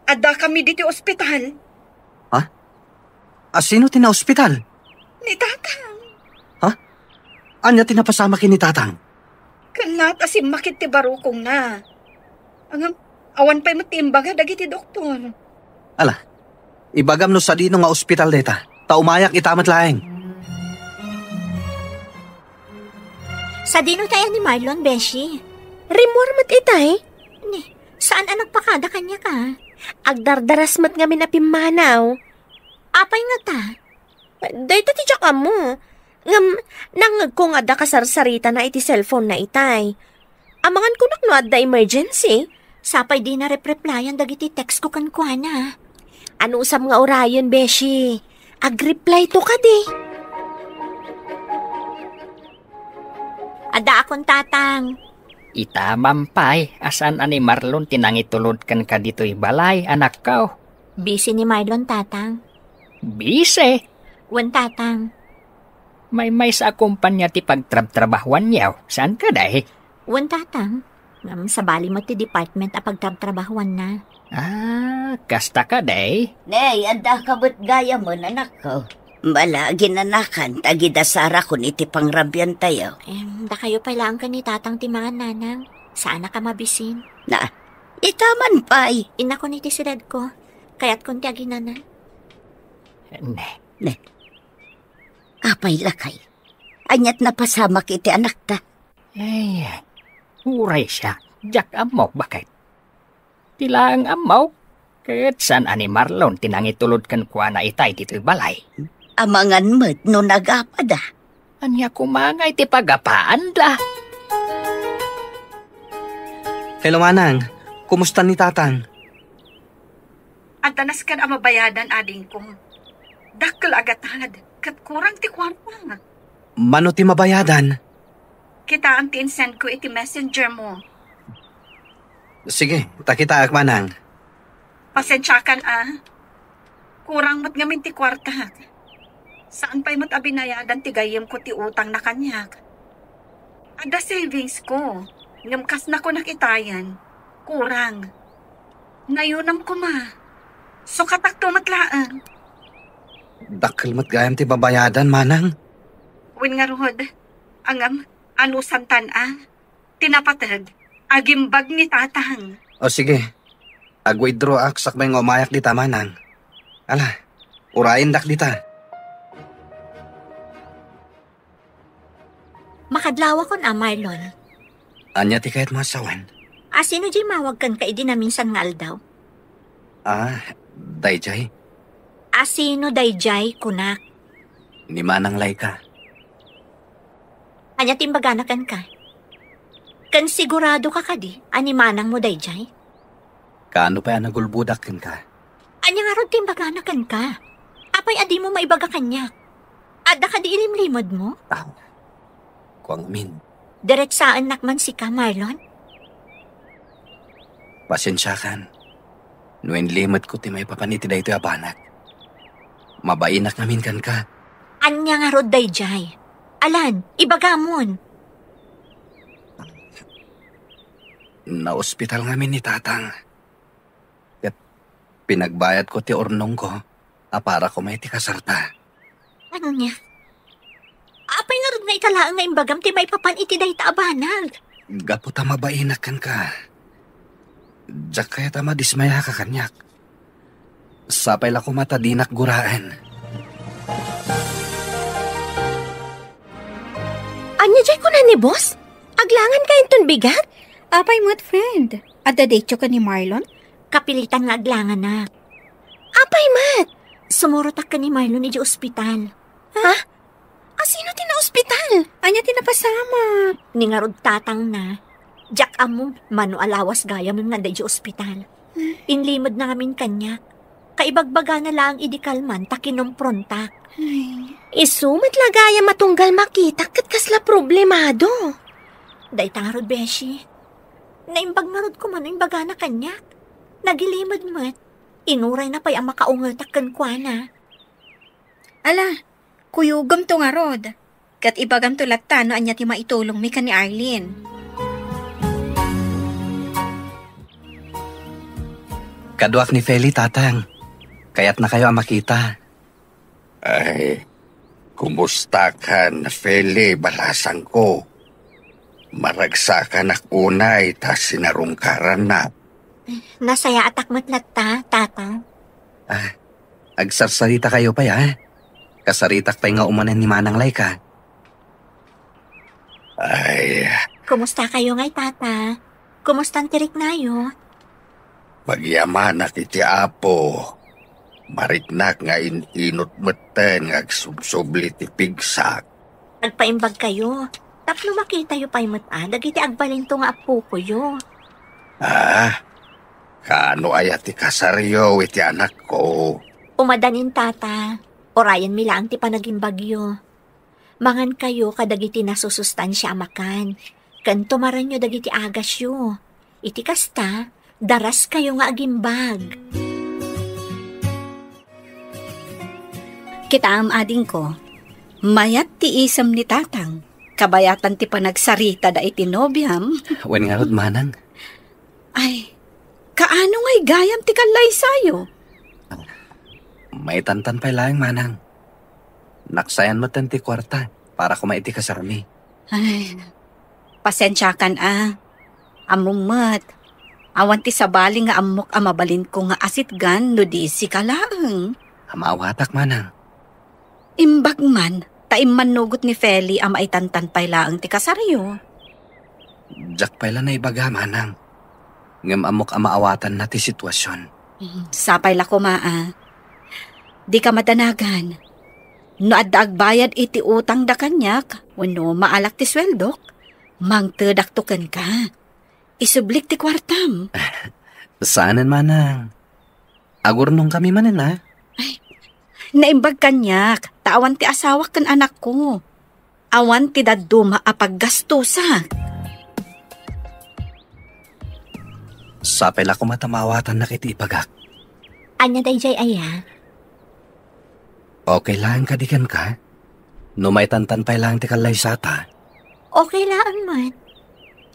ada kami dito ospital. Sino tina ospital? Ni Tatang. Anya tinapasama kin ni Tatang? Kanat asim makit ti barukong na. Ang awan pa'y matimbaga dagiti doktor. Ala, ibagam no sa dino nga ospital deta. Taumayak itamat laeng. Sa dino tayo ni Marlon, Beshi. Rimor mat itay. Saan anak pakada kanya ka? Agdardaras mat nga minapimanaw. Apay nga ta? Dayta ti tsaka mo. Nangag ko nga da kasarsarita na iti cellphone na itay. Amangan ko nakno adda emergency. Sapay di na replyan dagiti text ko kan kuana. Ano usam nga orayon, Beshi? Ag-reply to ka di. Ada akong Tatang. Itamampay, asan ani Marlon tinangitulod kan ka dito'y balay, anak ka. Busy ni Marlon, Tatang. Bise. Wan, Tatang. May sa kumpanya ti pagtrab-trabahuan niyaw. Saan ka dahi? Wan, Tatang. Sa bali mo ti department a pagtrab-trabahuan na. Kasta ka dahi? Nay, anda ka ba't gaya mo, anak ko? Bala, ginanakan, tagidasara kun iti pangrabyan tayo. Da kayo pala ang ni Tatang ti mga nanang. Sana ka mabisin. Na, itaman pa'y. Ina ko ni ti silad ko. Kaya't kun ti aginana. Ne. Apay lakay. Anyat na pasamak iti anak ta. Uray siya. Jak amaw bakit? Tila ang amaw. Kahit saan ani Marlon tinangitulod kan kuha na itay dito'y balay. Amangan mo't no nagapada. Anya kumangay ti pagapaan da. Hello, Manang. Kumusta ni Tatang? At tanas kan ang mabayadan ading ko. Dakkel agatad, kat kurang ti kwarta. Mano ti mabayadan? Kita ang tinsend ko iti messenger mo. Sige, takita ak, Manang. Pasensyakan Kurang mat ngamin ti kwarta. Saan pa'y mat abinayadan ti gayem ko ti utang na kanyak. Ada savings ko. Ngamkas na ko nakitayan. Kurang. Nayunam ko So katakto matlaan. Dakkel mat gayam ti babayadan, Manang. Win nga ruhod. Angam, anusantan Tinapatag. Agimbag ni Tatang. O sige. Ag-withdraw ak sakbay nga umayak dita, Manang. Ala, urayin dak dita. Makadlawa kon Marlon. Anya ti kahit masawan. Sino di mawag kan ka idi na minsan nga aldaw? Dayjay. Sino dayjay kunak? Ni Manang Laika. Anya timbaganakan ka? Kan sigurado ka kadi, ani manang mo dayjay? Kaano pa yan nagulbudak ka? Anya nga ron timbaganakan ka? Apay adi mo maibaga kanya? Ada ka di ilimlimod mo? Kuang amin. Diretsaan nakman si ka, Marlon? Pasensyakan. Nuen limot ko ti may papaniti da ito abanak. Mabainak namin kan ka. Anya nga rod dayjay. Alan, ibagamon. Na-ospital ngamin ni Tatang. At pinagbayad ko ti ornong ko para ko may ti kasarta. Ano niya? Apay nga rod nga italaang nga imbagam ti may papaniti da ita abanag. Gapo ta mabainak kan ka. Diyak kaya ta madismaya ka kanyak. Sapay la ko matadinak guraan. Anya jay ko na ni boss? Aglangan ka inton bigat? Apay mo't friend. Adda date ka ni Marlon? Kapilitan nga aglangan na. Apay mat? Sumurotak ka ni Marlon iji ospital. Ha? Sino tina-ospital? Anya tinapasama. Ni nga rod Tatang na. Diyak amo, mano alawas gaya mo nga iji ospital. Inlimod na ngamin kanya. Kaibagbaga na lang idikalman takinumprontak. Isumat lagaya matunggal makita kat kasla problemado. Day tarod, Beshi. Naimbag nga rod ko man imbaga na kanyak. Nagilimad mat. Inuray na pa'y ang makaungatak kan kwa na. Ala, kuyugam to nga rod. Kat ibagam to latta no anya ti maitulong mi ka ni Arlene. Kaduak ni Feli, tatang. Kaya't na kayo ang makita. Ay, kumusta ka na, Feli, balasang ko? Maragsakan unay, tas sinarungkaran na. Nasaya atak matlatta, tata. Agsarsarita kayo pa ya. Kasaritak pa'y nga umanan ni Manang Laika. Ay, Kumusta kayo ngay, tata? Kumusta ang tirik nayo? pagyaman na kiti Apo. Mariknak nga inot meten nga subsubli ti pigsak. Nagpaimbag kayo. Tapno makita yu pa'y mata, dagiti agbalin to nga apo ko yu. Kano ayat ti kasaryo iti anak ko. Umadanin, tata. Orayan mi lang ti panagimbagyo. Mangan kayo kadagiti nasusustansya amakan. Kanto maran nyo dagiti agas yu. Iti kasta, daras kayo nga agimbag. Kitaam ading ko, mayat ti isam ni tatang. Kabayatan ti panagsarita da iti nobyam. Wen nga rod, Manang. Ay, kaano nga'y gayam ti kalay sayo? May tantan pa lang, Manang. Naksayan mo ti kwarta para kumaiti kasarmi. Ay, pasensyakan Amumat. Awan ti sabali nga amok amabalin ko nga asitgan no di si kalaang. Amawatak, Manang. Imbag man, taim manugot ni Feli ang maitantan pa ilaang ti kasaryo. Jack pala na ibaga, Manang. Ngam amok amaawatan na ti sitwasyon. Sapay la ko Di ka madanagan. No adda agbayad iti utang da kanyak, wano maalak ti sweldok, mangtedaktukan ka. Isublik ti kwartam. Saanan, Manang? Agurnong kami manin, ha? Naimbag kanyak, taawan ti asawak kan anak ko. Awan ti daduma apaggastusa. Sapela ko matamawatan na kiti ipagak. Anya dayjay aya? Okay lang kadikan ka? No may tantan pa lang ti kalay sata. Okay lang man.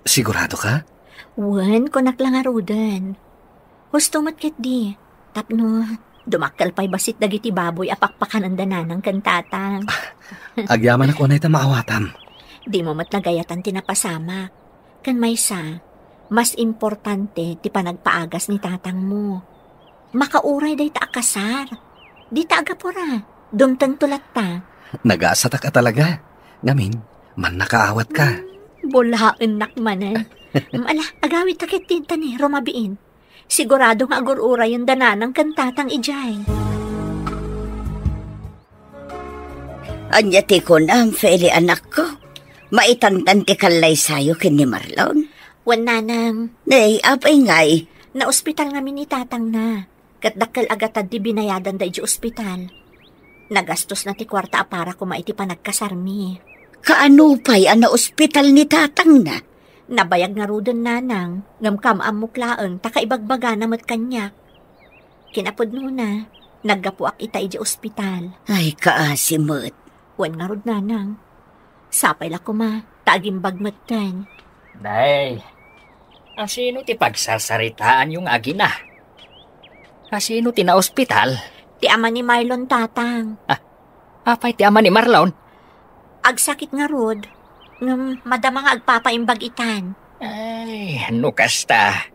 Sigurado ka? Wan, kunak lang arudan. Gusto matkit di. Tapno, dumaktal pa'y basit dagiti baboy apakpakan ang dananang kantatang. Agyaman ako na ita maawatam. Di mo matlagayatan tinapasama. Kan may mas importante ti panagpaagas ni tatang mo. Makauray day ta akasar. Di ta agapura. Dumtang tulat ta. Nag-aasata ka talaga. Ngamin, man nakaawat ka. Bulaen nakmanan. Ala, agawit takit tinta ni Romabiin. Sigurado nga agurura yung dananang kantatang ijay. Anya ti ko na, Feli anak ko. Maitantan ti kalay sayo kin ni Marlon. Wan nanang. Nay, apay ngay. Na ospital nga ni tatang na. Katdakkel agatad di binayadan da iji ospital. Nagastos na ti kwarta para kumaiti pa nagkasarmi. Kaano pa'y ana ospital ni tatang na? Nabayag nga rudan nanang, ngam kamamuklaan, takaibagbaga na mat kanyak. Kinapod na, naggapuak ita iji ospital. Ay, kaasimot. Wan nga rud nanang. Sapay la kuma, taagimbag matan. Day, ang sino ti pagsasaritaan yung agina? Sino ti na ospital? Ti ama ni Marlon tatang. Apay ti ama ni Marlon? Agsakit nga rod. Madama nga agpapaimbag itan. Ay, ano kasta?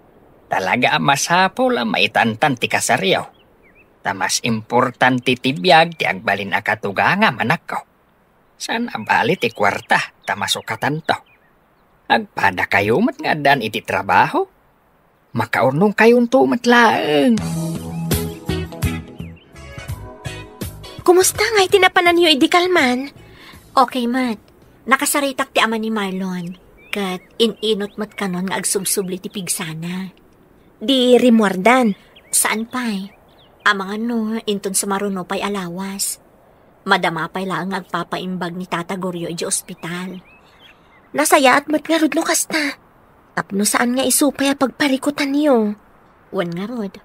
Talaga masapol ang maitantan ti kasaryaw. Tamas importante ti biyag ti agbalin akatuga nga manak ko. San abali ti kwarta tamasukatan to. Agpada kayo mat nga dan iti trabaho. Makaurnong kayong tumatlaang. Kumusta nga itinapanan niyo idikalman? Okay, mat. Nakasaritak ti ama ni Marlon. Kat inot mat kanon nga agsubsubli ti pigsana. Di rimuardan. Saan pa'y? Amang inton sa maruno pa'y alawas. Madama pa'y lang agpapaimbag ni Tata Goryo iji ospital. Nasaya at mat nga rudlo kasta. Tapno saan nga isupay pagparikutan niyo? Wan nga rod.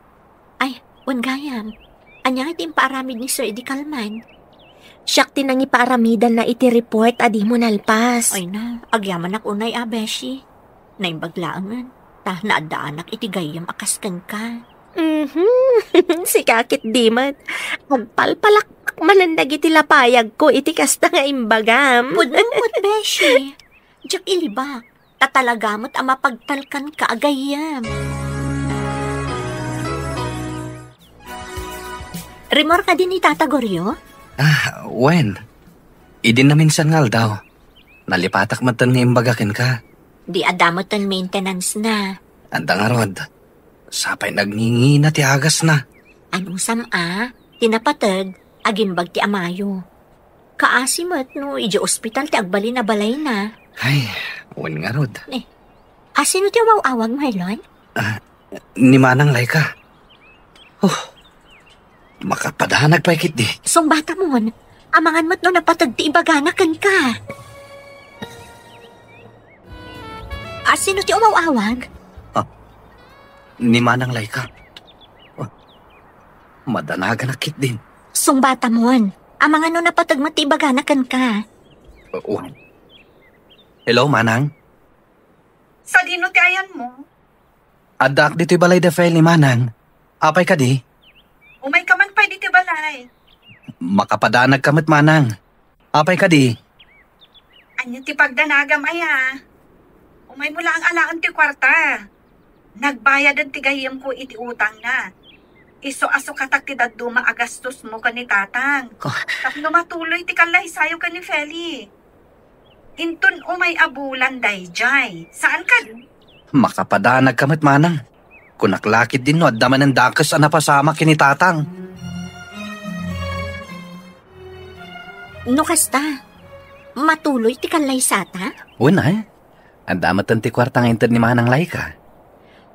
Ay, wan gayam. Anya nga timpaaramid ni Sir Eddie Kalman. Siyak tinang ipaaramidan na iti-report adi mo nalpas. Ay na, agyaman ak unay Beshi. Naimbaglaangan. Ta naadaanak iti gayam akaskan ka. Si kakit di man. Agpalpalak manandag iti lapayag ko iti kasta nga imbagam. Pudumot, Beshi. Diyak ilibak. Tatalagamot ang mapagtalkan ka agayam. Remor ka din ni Tata Goryo? Wen. Idin na minsan ngal daw. Nalipatak matan nga imbagakin ka. Di adamot ang maintenance na. Anda nga rod. Sapay nagningi na ti agas na. Anong sama? Tinapatag, agimbag ti amayo. Kaasimat no, iji ospital ti agbali na balay na. Ay, wen nga rod. Asino ti awawag, Marlon? Ni Manang Laika. Makapadanag pa ikit di. Song bata mo, amangan mo't no napatag ti ibaganakan ka. Asino ti umawawag? Ni Manang Laika. Madanagan akit din. Song bata mo, amangan no napatag mo ti ibaganakan ka. Hello, Manang? Sa dino ti ayan mo? Adak dito'y balay de file ni Manang. Apay ka di? Umay ka man pa di ti balay. Makapadanag kamit, Manang. Apay ka di? Anyo ti pagdanagam aya. Umay mo lang ang alaan ti kwarta. Nagbayad ang tigayam ko iti utang na. Iso-aso katak ti daduma agastos mo ka ni tatang. Tapno matuloy ti kalay sayo ka ni Feli. Intun umay abulan dayjay. Saan ka? Makapadanag kamit, Manang. Kunaklakit din no, at daman ng dakas na napasama kinitatang. No kasta, matuloy ti kalay sata? Una ang damatan ti kwarta nga intad ni Manang Laika.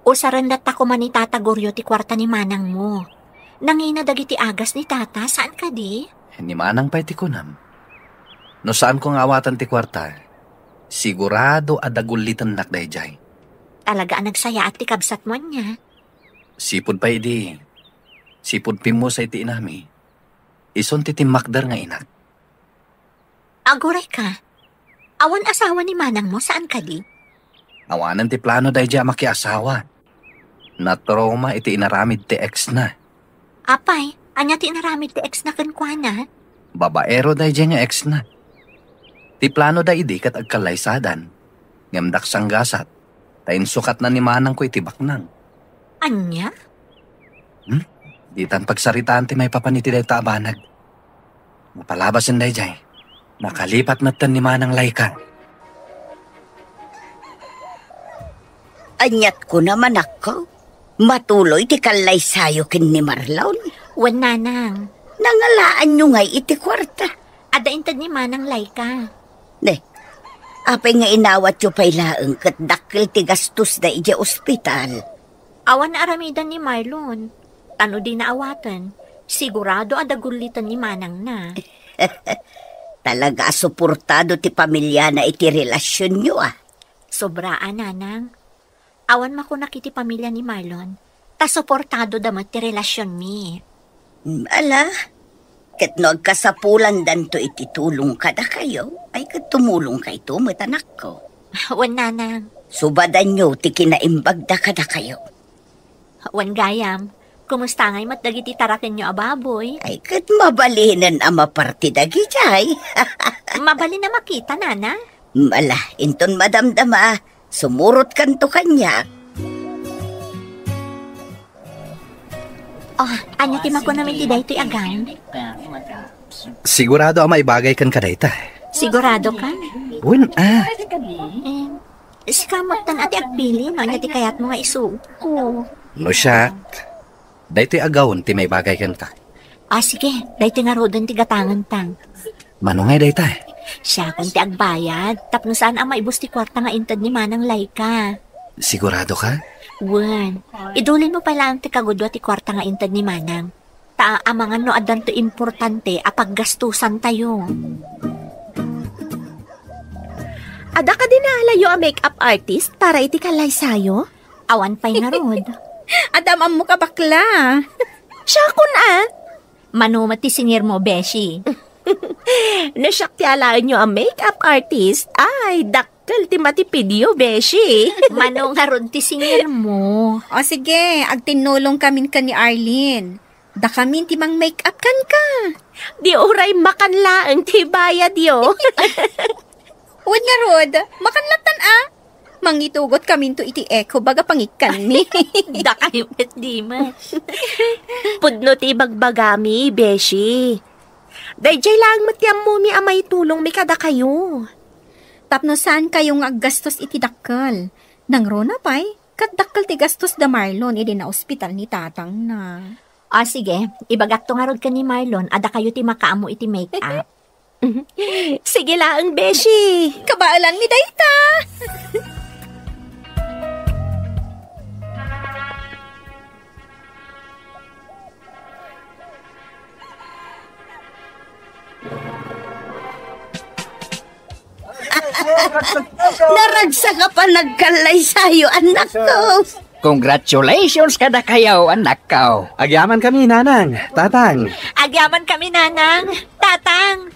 O sarandat ako man ni Tata Goryo ti kwarta ni Manang mo. Nanginadag iti agas ni Tata, saan ka di? Ni Manang pa iti kunam. No saan kong awatan ti kwarta, sigurado adagulitan nak dayjay. Talaga nagsaya at ti kabsat mo niya. Sipod pa idi. Sipod pimo sa iti inami. Ison ti timakdar nga inak. Aguray ka. Awan asawa ni Manang mo, saan ka di? Awanan ti plano dayjay makiasawa. Natroma iti inaramid ti ex na. Apay, anya ti inaramid ti ex na kankwana? Babaero dayjay nga ex na. Ti plano da idi kat agkalaysadan. Ngamdak sanggasat. Tayin sukat na ni Manang ko itibak nang. Anya? Ditan pagsaritaan ti may papaniti dahi taabanag. Mapalabasin dahi jay. Nakalipat matan ni Manang Laika. Anyat ko naman ako. Matuloy ti kalay sayo kin ni Marlon. Wan nanang. Nangalaan nyo ngay iti kwarta. Ada intad ni Manang Laika. Apay nga inawat yu pay laeng kat dakil ti gastos da iti ospital. Awan na aramidan ni Marlon. Tano di naawatan. Sigurado adagulitan ni Manang na. Talaga suportado ti pamilya na iti relasyon nyo Sobraan, nanang. Awan makunak iti pamilya ni Marlon. Ta suportado damat ti relasyon mi. Ala, kat no agkasapulan danto iti tulong kada kayo, ay kat tumulong kay tumit anak ko. Wan nanang. Subadan nyo ti kinaimbag da kada kayo. Wan gayam. Kumusta ngay matdagi ti taraken nyo ababoy? Ay kat mabalinan ang maparti dagi jay. Mabali na makita, nana. Mala, inton madamdama, sumurot kanto kanya. Oh, anya ti mako namin ti daytoy agan? Sigurado ang maibagay kan kadayta. Sigurado ka? Sikamot tan ati agpili, no? Anya ti kayat mo nga isuo. No siya, daytoy agawon ti maibagay kan ka. Sige, daytoy nga rodan ti gatangan tang. Manungay dayta. Siya kung ti agbayad, tapno saan ang maibus ti kwarta nga intad ni Manang Laika. Sigurado ka? Wan, idulin mo pala ang ti kagudwa ti kwarta nga intad ni Manang. Amangan no adan to importante apag gastusan tayo. Ada ka dinalayo a makeup artist para iti kalay sayo? Awan pa'y nga rod. Adamam mo ka bakla. Siya kun Manumat ti singir mo, Beshi. Nasyak ti alaan nyo ang makeup artist. Ay, dakkel ti matipidyo, Beshi. Manong nga rod ti singir mo. O sige, agtinulong kamin ka ni Arlene. Da kamin ti mang make-up kan ka. Di oray makanlaang ti bayad yo. Uwad nga rod, makanlatan Mangitugot kamin to iti echo baga pangikan mi. Da kayo ket di man. Pudno ti bagbagami, Beshi. Dayjay lang matyam mo mi amay tulong mi kada kayo. Tapno saan kayong aggastos iti dakkel? Nang rona pay, kat dakkel ti gastos da Marlon iti na ospital ni tatang na. Sige, ibagak to nga rod ka ni Marlon, ada kayo ti makaamo iti make-up. Sige lang, Beshi. Kabaalan mi dayta. Naragsa ka pa nagkalay sa'yo, anak ko. Congratulations kada kayo, anak ko. Agyaman kami, nanang, tatang. Agyaman kami, nanang, tatang.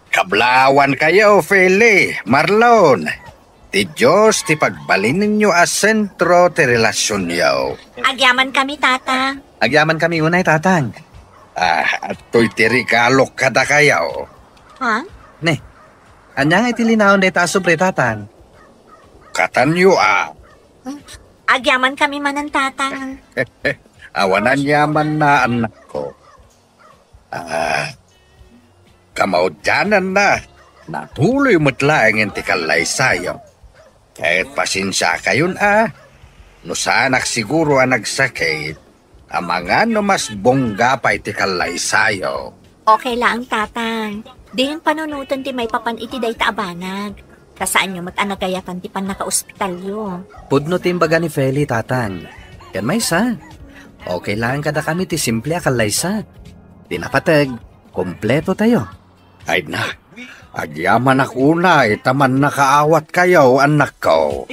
Kablawan kayo, Feli, Marlon. Ti Diyos ti pagbalin ninyo a sentro ti relasyon yaw. Agyaman kami, tatang. Agyaman kami unay, tatang. Ato'y ti regalo kada kayo. Ha? Ne, anyang itilinaon day taso pre, tatang. Katanyo Agyaman kami manan, tatang. Awanan yaman na anak ko. Kamaudyanan na. Natuloy mo't laing ti kalay sayo. Kahit pasensya kayon no sanak siguro nagsakit, ang mga no mas bongga pa iti kalay sayo. Okay lang, tatang. Di yung panunutan ti may papan iti day taabanag. Kasaan nyo matanagayatan ti pan naka-ospitalyo. Pudno timbaga ni Feli, tatang. Yan may sa. Okay lang kada kami ti simple a kalaysa. Di napatag, kompleto tayo. Ay na, agyaman ako na, itaman nakaawat kayo, anak ko.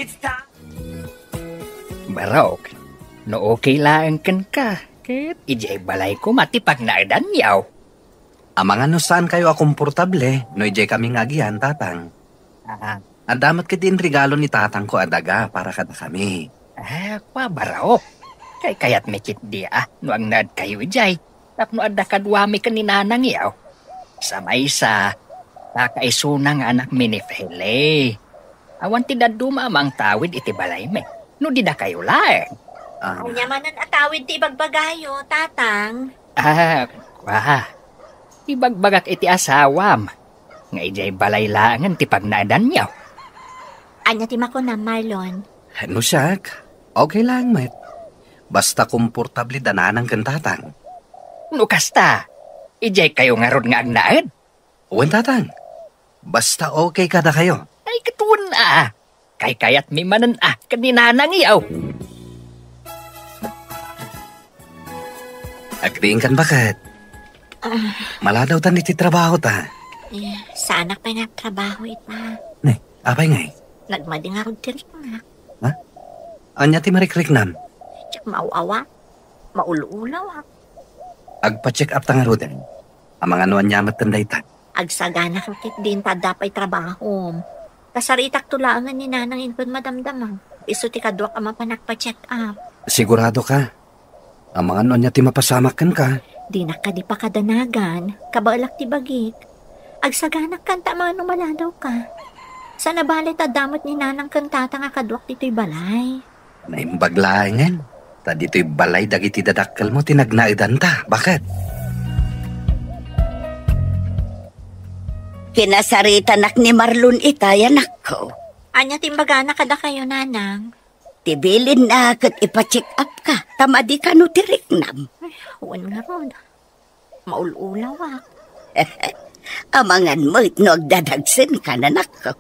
Barok, no okay lang kan ka. Ket ijay balay ko matipag na edan yaw. Ang mga no saan kayo akomportable, no ijay kaming agihan, tatang. Ang damat ka din regalo ni tatang ko adaga para kada kami. Kwa barok. Kay kayat mekit di no ang nad kayo ijay. Tapno adda kadwami ka ni nanang yaw. Sa may sa nakaisunang anak mi ni Fele. Awan ti daduma amang tawid iti balay me. No di da kayo laeng. Anyamanan atawid ti bagbagayo, tatang. Ibagbagak iti asawam. Nga ijay balay laangan ti pagnaadan niyaw. Anya ti makuna, Marlon. No siyak, okay lang, met. Basta komportable dananang kan tatang. No kasta, ijay kayo nga ron nga agnaad. Uwan, tatang. Basta okay kada kayo. Ay katuon Kay kayat mi manan kaninanang iyaw. Agriin kan bakit? Maladaw tan iti trabaho ta. Sa anak pa nga trabaho ita. Ne, apay ngay? Nagmadi nga ron tirik nga. Anya ti marikrik nam? Tsak mauawa. Mauluulaw Agpa-check up ta nga ro din. Ang mga nuan nyamat tanday ta. Agsagana kakit din ta dapay trabaho. Kasaritak tulangan ni nanang inpon madamdamang. Iso ti kadwak ang mapanagpa-check up. Sigurado ka? Ang mga nuan niya ti mapasamakan ka. Di na ka di pa kadanagan. Kabalak ti bagik. Agsaganak kanta mga numaladaw ka. Sa nabalit damot ni nanang kantata nga kadwak dito'y balay. Naimbaglaengan. Ta dito'y balay dagiti dadakkel mo tinagnaidan ta. Bakit? Kinasarita nak ni Marlon itay, anak ko. Anya timbagana kada kayo, nanang. Tibilin na kat ipa-check up ka. Tamadi ka no tiriknam. Huwag nga ron. Maululaw Amangan mo no agdadagsin ka, anak ko.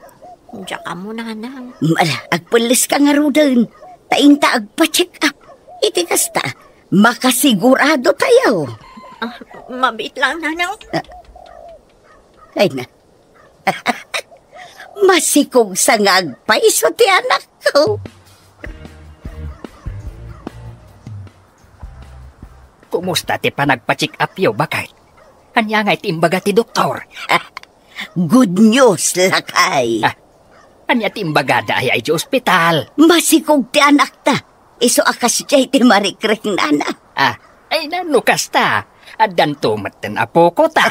Diyan ka mo, nanang. Mala, agpulis ka nga ro dun. Tainta agpa-check up. Iti kasta, makasigurado tayo. Mabit lang, nanang. Ay na. Masikog sa ngagpaiso ti anak ko. Kumusta ti panagpa-check up yo, bakit? Kanya nga itimbaga ti doktor. Good news, lakay. Kanya timbaga da ay di ospital. Masikog ti anak ta. Iso akas jay ti marikrek nana. Ay nanukas ta. Adan tumaten apo ko ta.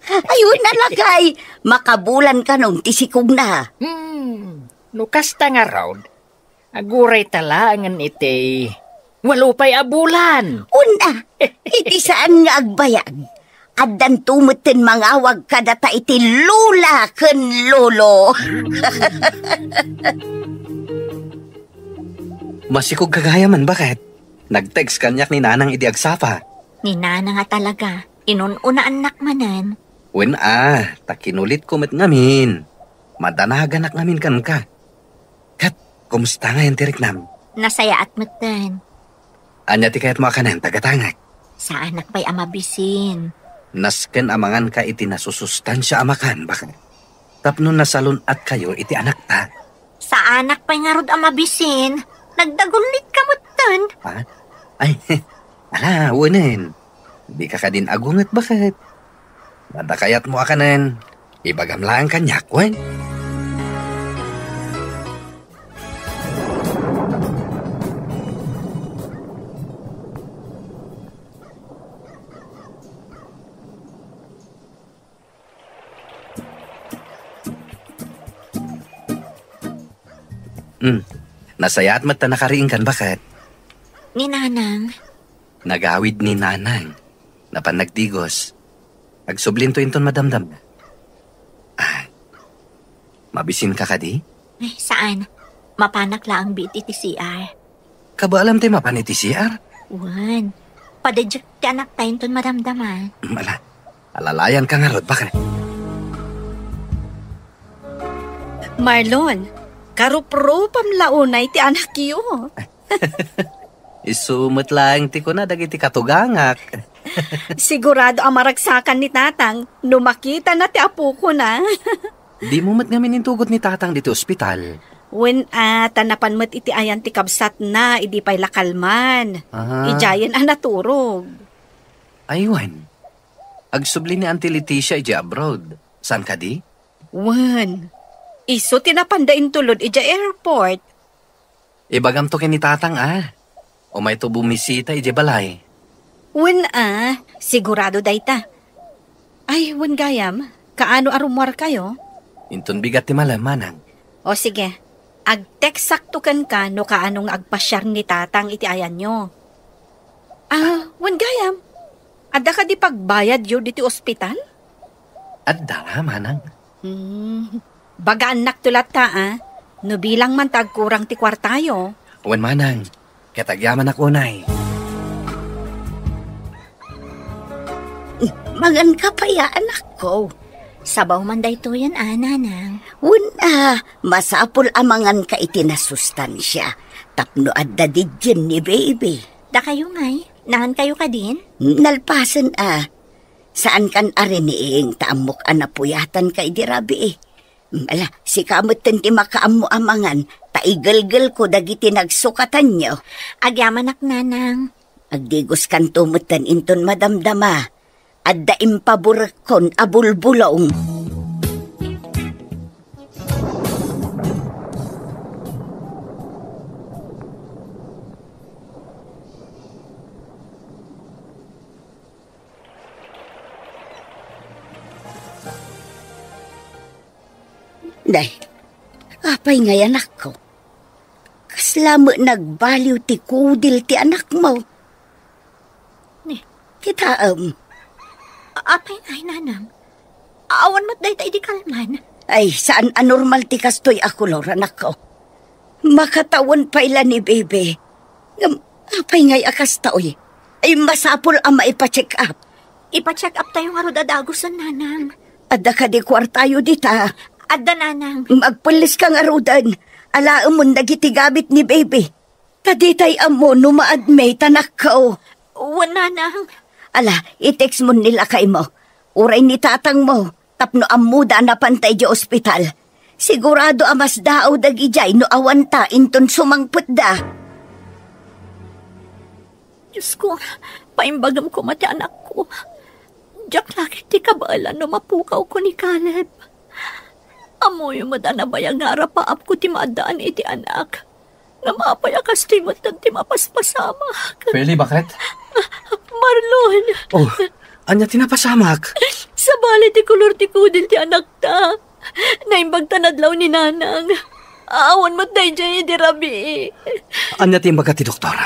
Ayun na lakay. Makabulan ka nung tisikog na. Nukas ta nga raw. Aguray talangan iti. Walupay abulan. Una, iti saan nga agbayag? Adan tumutin mangawag kadata iti lula ken lolo. Masikog kagayaman, bakit? Nag-text kanyak ni nanang iti agsapa. Ni nana nga talaga. Inununa anak manan. Wen takinulit ko met ngamin. Madanagan nak ngamin kan ka. Kat, kumusta nga yung tirik nam? Nasaya at matan. Anya ti kayat mo kanan, tagatangag. Sa anak pa'y amabisin. Nasken amangan ka iti nasusustansya amakan, bakit? Tapno nasalun at kayo iti anak ta. Sa anak pa'y nga rod amabisin. Nagdagulit ka mutan. Ay, ala, uwanin. Di ka din agungat, bakit? Nadakayat mo akanan. Ibagam lang kanyak, wen. Nasaya at mata nakariing kan, bakit? Ni nanang. Nagawid ni nanang. Napanagdigos. Agsublinto inton madamdam. Mabisin ka di? Saan? Mapanak lang biti ti CR. Kaba alam tayo mapanit ti CR? Wan. Padadyak ti anak tayo inton madamdaman. Alalayan ka nga rod, bakit? Marlon, karupropam launay ti anak iyo. Isumot lang ti ko na dagiti katugangak. Sigurado ang maragsakan ni tatang, numakita na ti apo ko na. Di mo mat ngamin intugot ni tatang dito ospital. Wen tanapan mat iti ayan ti kabsat na, idi pa'y lakalman. Ijayan naturog. Aywan. Agsubli ni Auntie Leticia ija abroad. San ka di? Wen. Iso tinapandain tulod ija airport. Ibagam to ni tatang O may to bumisita ija balay. Wen sigurado dayta. Ay, wen gayam, kaano arumwar kayo? Inton bigat ti malamanang. O sige, ag-text saktukan ka no kaanong agpasyar ni tatang iti ayan nyo. Wen gayam, adda ka di pagbayad yun diti ospital? Adda manang. Bagaan naktulat ta no bilang man tagkurang ti kwartayo. Wen manang, katagyaman ako nay. Magan ka pa ya, anak ko. Sabaw man dayto yan, nanang. Una, masapol amangan ka itinasustansya. Tapno adda didyan ni baby. Da kayo ngay, nahan kayo ka din? Nalpasan Saan kan ariniing taamok anapuyatan ka idirabi Ala, si kamot ti makaamu amangan, taigalgal ko dagiti nagsukatan nyo. Agyaman ak nanang. Agdigos kan tumutan inton madamdama. Adda impaburakon abulbulong. Day, apay ngay anak ko. Kaslamo nagbaliw ti kudil ti anak mo. Kita apay ngay nanang. Awan mo't day tayo di kalman. Ay, saan anormal ti kastoy ako, Lord, anak ko. Makatawan pa ila ni bebe. Apay ngay akas taoy. Ay, masapol ang maipacheck up. Ipacheck up tayo nga ro dadagusan, nanang. Adda ka di kwartayo dita. Adda, nanang. Magpulis ka nga rudan. Alaam mo nagitigabit ni baby. Taditay amo numaadmay tanak ko. Nanang. Ala, i-text mo nila kay mo. Uray ni tatang mo. Tapno amuda na pantay di ospital. Sigurado amas dao dagijay no awanta inton sumangput da. Diyos ko, paimbagam ko mati anak ko. Diyak lakit ti kabala no mapukaw ko ni Caleb. Amoy madanabayang narapaap ko ti maadaan iti anak. Nga mapayakas ti matan ti mapaspasamak. Feli, bakit? Marlon! Oh, anya tinapasamak? Sa bali ti kulor ti kudil ti anak ta. Naimbag tanadlaw ni nanang. Aawan mo't dayjay di rabi. Anya timbaga ti doktor?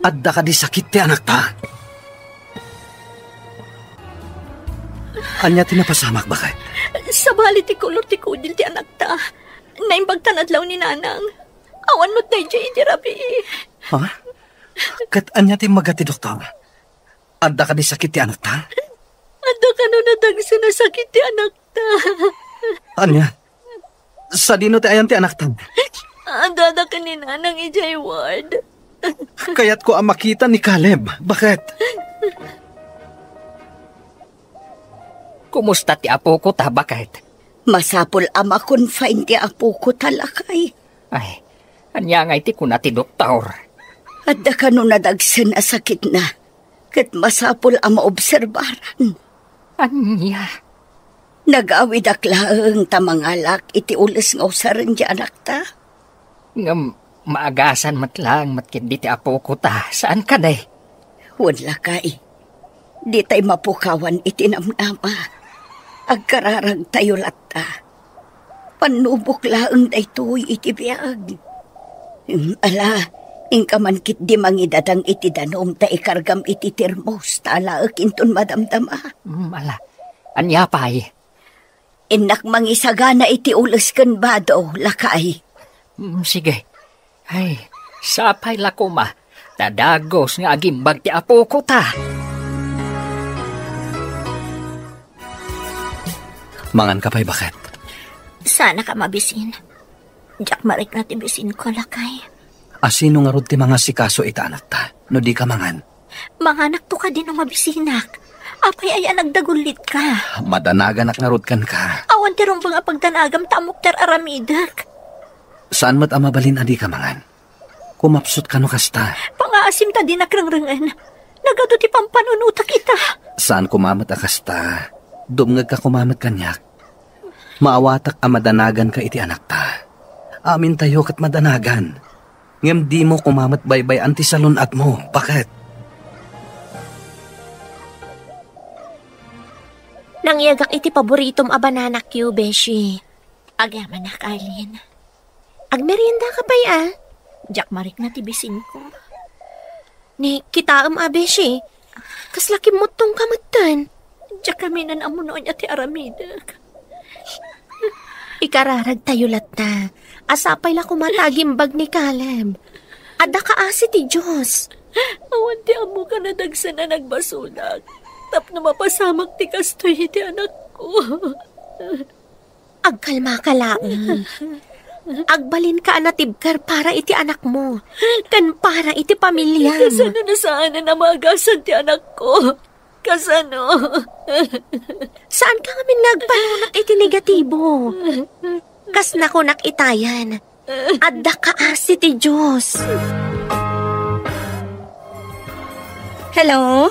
Adda ka di sakit ti anak ta. Anya tinapasamak bakit? Sa bali ti kulor ti kudil ti anak ta. Naimbag tanadlaw ni nanang. Awan mo't dayjay di rabi. Ha? Kat anya timbaga ti doktor? Adda ka di sakit ti anak ta? Adda ka no nadagsa na sakit ti anak ta. Anya? Sa dino ti ayan ti anak ta? Adada ka ni nanang ijay ward. Kaya't ko ang makita ni Caleb. Bakit? Kumusta ti apo ko ta? Bakit? Masapol ama confine ti apo ko talakay. Ay, anya nga iti kuna ti doktor. Adda ka no nadagsan na sakit na. Kat masapol ang maobserbaran. Anya? Nag-awid aklaang tamangalak iti ulas nga usaran di anak ta. Nga maagasan matlang matkindi ti apo ko ta. Saan ka day? Wala kay. Di tay mapukawan iti namnama. Agkararag tayo latta. Panubok laang daytoy iti biyag. Ala, ingkamankit di mangidadang iti danom ta ikargam iti termos ta alaak inton madamdama. Ala, anya pay? Inak mangisagana iti ulas kan bado, lakay. Sige. Ay, sapay lako ma. Tadagos nga agimbag ti apo ko ta. Mangan ka pa'y bakit? Sana ka mabisin. Diyak marik na ti bisin ko, lakay. Asino nga rod ti mga sikaso ita anak ta? No di ka mangan? Manganak to ka din ng mabisinak. Apay ay nagdagulit ka. Madanagan ak nga rod kan ka. Awan tirong mga pagdanagam tamok ter aramidak. Saan mat amabalin adi ka mangan? Kumapsot ka no kasta. Pangaasim ta din nakrangrangan. Nagado ti pampanunutak ita. Saan kumamat akasta? Dumngag ka kumamat kanyak. Maawatak a madanagan ka iti anak ta. Amin tayo kat madanagan. Ngem di mo kumamat baybay anti salon at mo. Bakit? Nangyagak iti paboritom a bananak yu, Beshi. Agyaman na, Carlin. Agmerienda ka pa'y Diyak marik na ti bisin ko. Ni kitaam a, Beshi. Kaslaki mo tong kamatan. Diyak kami nan amunoy at ti aramidak. Ikararag tayo latta. Asapay la kumatagimbag ni Caleb. Adda ka asi ti Diyos. Awan ti amo ka na dagsa na nagbasulag. Tap na mapasamak ti kastoy iti anak ko. Agkalma ka lang. Agbalin ka anatibkar para iti anak mo. Kan para iti pamilya. Kasano na saan na namagasan ti anak ko? Kasano? Saan ka ngamin nagpanunat iti negatibo? Kas na ko nakitayan. Adda ka asi ti Diyos. Hello?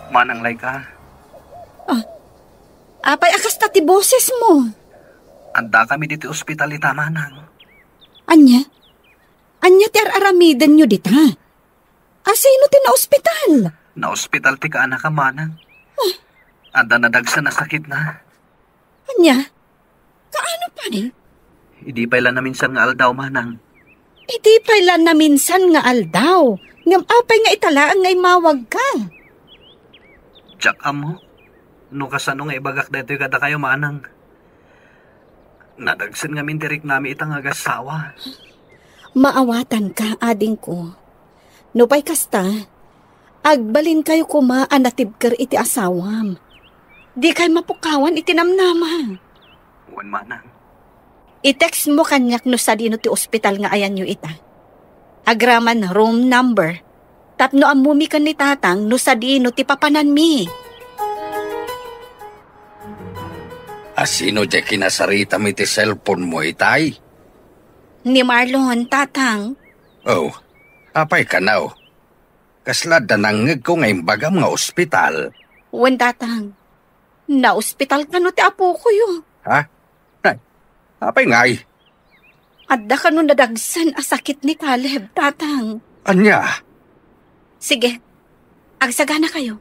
Manang lay ka. Apay akas ta ti boses mo. Anda kami dito ospital ita manang. Anya? Anya ti aramidan nyo dita? Asino ti na ospital? Na ospital ti ka anak ka manang. Anda nadagsa na sakit na. Anya? Kaano pa ni? Hindi pa ilan na minsan nga aldaw manang. Hindi pa ilan na minsan nga aldaw. Ngam apay nga italaang ngay mawag ka. Jack amo. No kasano nga ibagak dito yung kada kayo manang. Nadagsan nga mintirik nami itang agasawa. Maawatan ka, ading ko. No pa'y kasta, agbalin kayo kumaan na tibker iti asawam. Di kayo mapukawan iti namnama. Wan manang. I-text mo kanyak no sa dino ti ospital nga ayan nyo ita. Agraman room number. Tapno amumi kan ni tatang no sa dino ti papanan mi. Asino di kinasarita mi ti cellphone mo, itay? Ni Marlon, tatang. Oh, apay ka na, oh. Kasla danangag ko ngayong bagam nga ospital. Wen, tatang. Na-ospital ka no ti apo ko yun. Ha? Ay, apay ngay. Adda ka no nadagsan a sakit ni Caleb, tatang. Anya? Sige, agsagana kayo.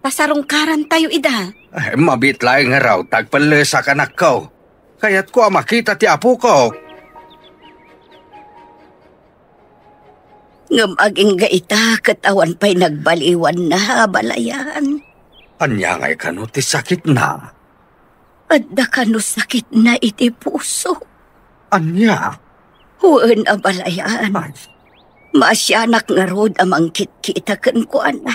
Pasarungkaran tayo, ida. Ay, mabitlaing nga raw, tagpalesa ka na ko. Kaya't ko makita ti apo ko. Ngamaging gaita, katawan pa'y nagbaliwan na balayan. Anya ngay kano ti sakit na. Adda ka no sakit na iti puso. Anya? Huwag a balayan. Ay. Masyanak nga rod amang kitkita kan ko, ana.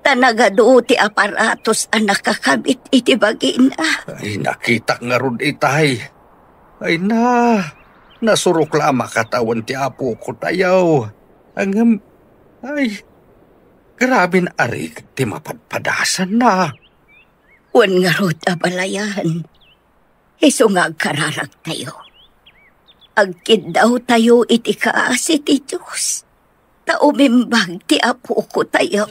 Tanagado ti aparatos ang nakakabit iti bagina. Ay, nakita nga rod itay. Ay na, nasurok lama katawan ti apo ko tayaw. Ay, grabe na arig ti mapadpadasan na. Wan nga rod abalayan. Iso nga kararag tayo. Agkid daw tayo iti kaasi ti Diyos. Taumimbag ti apo ko tayo.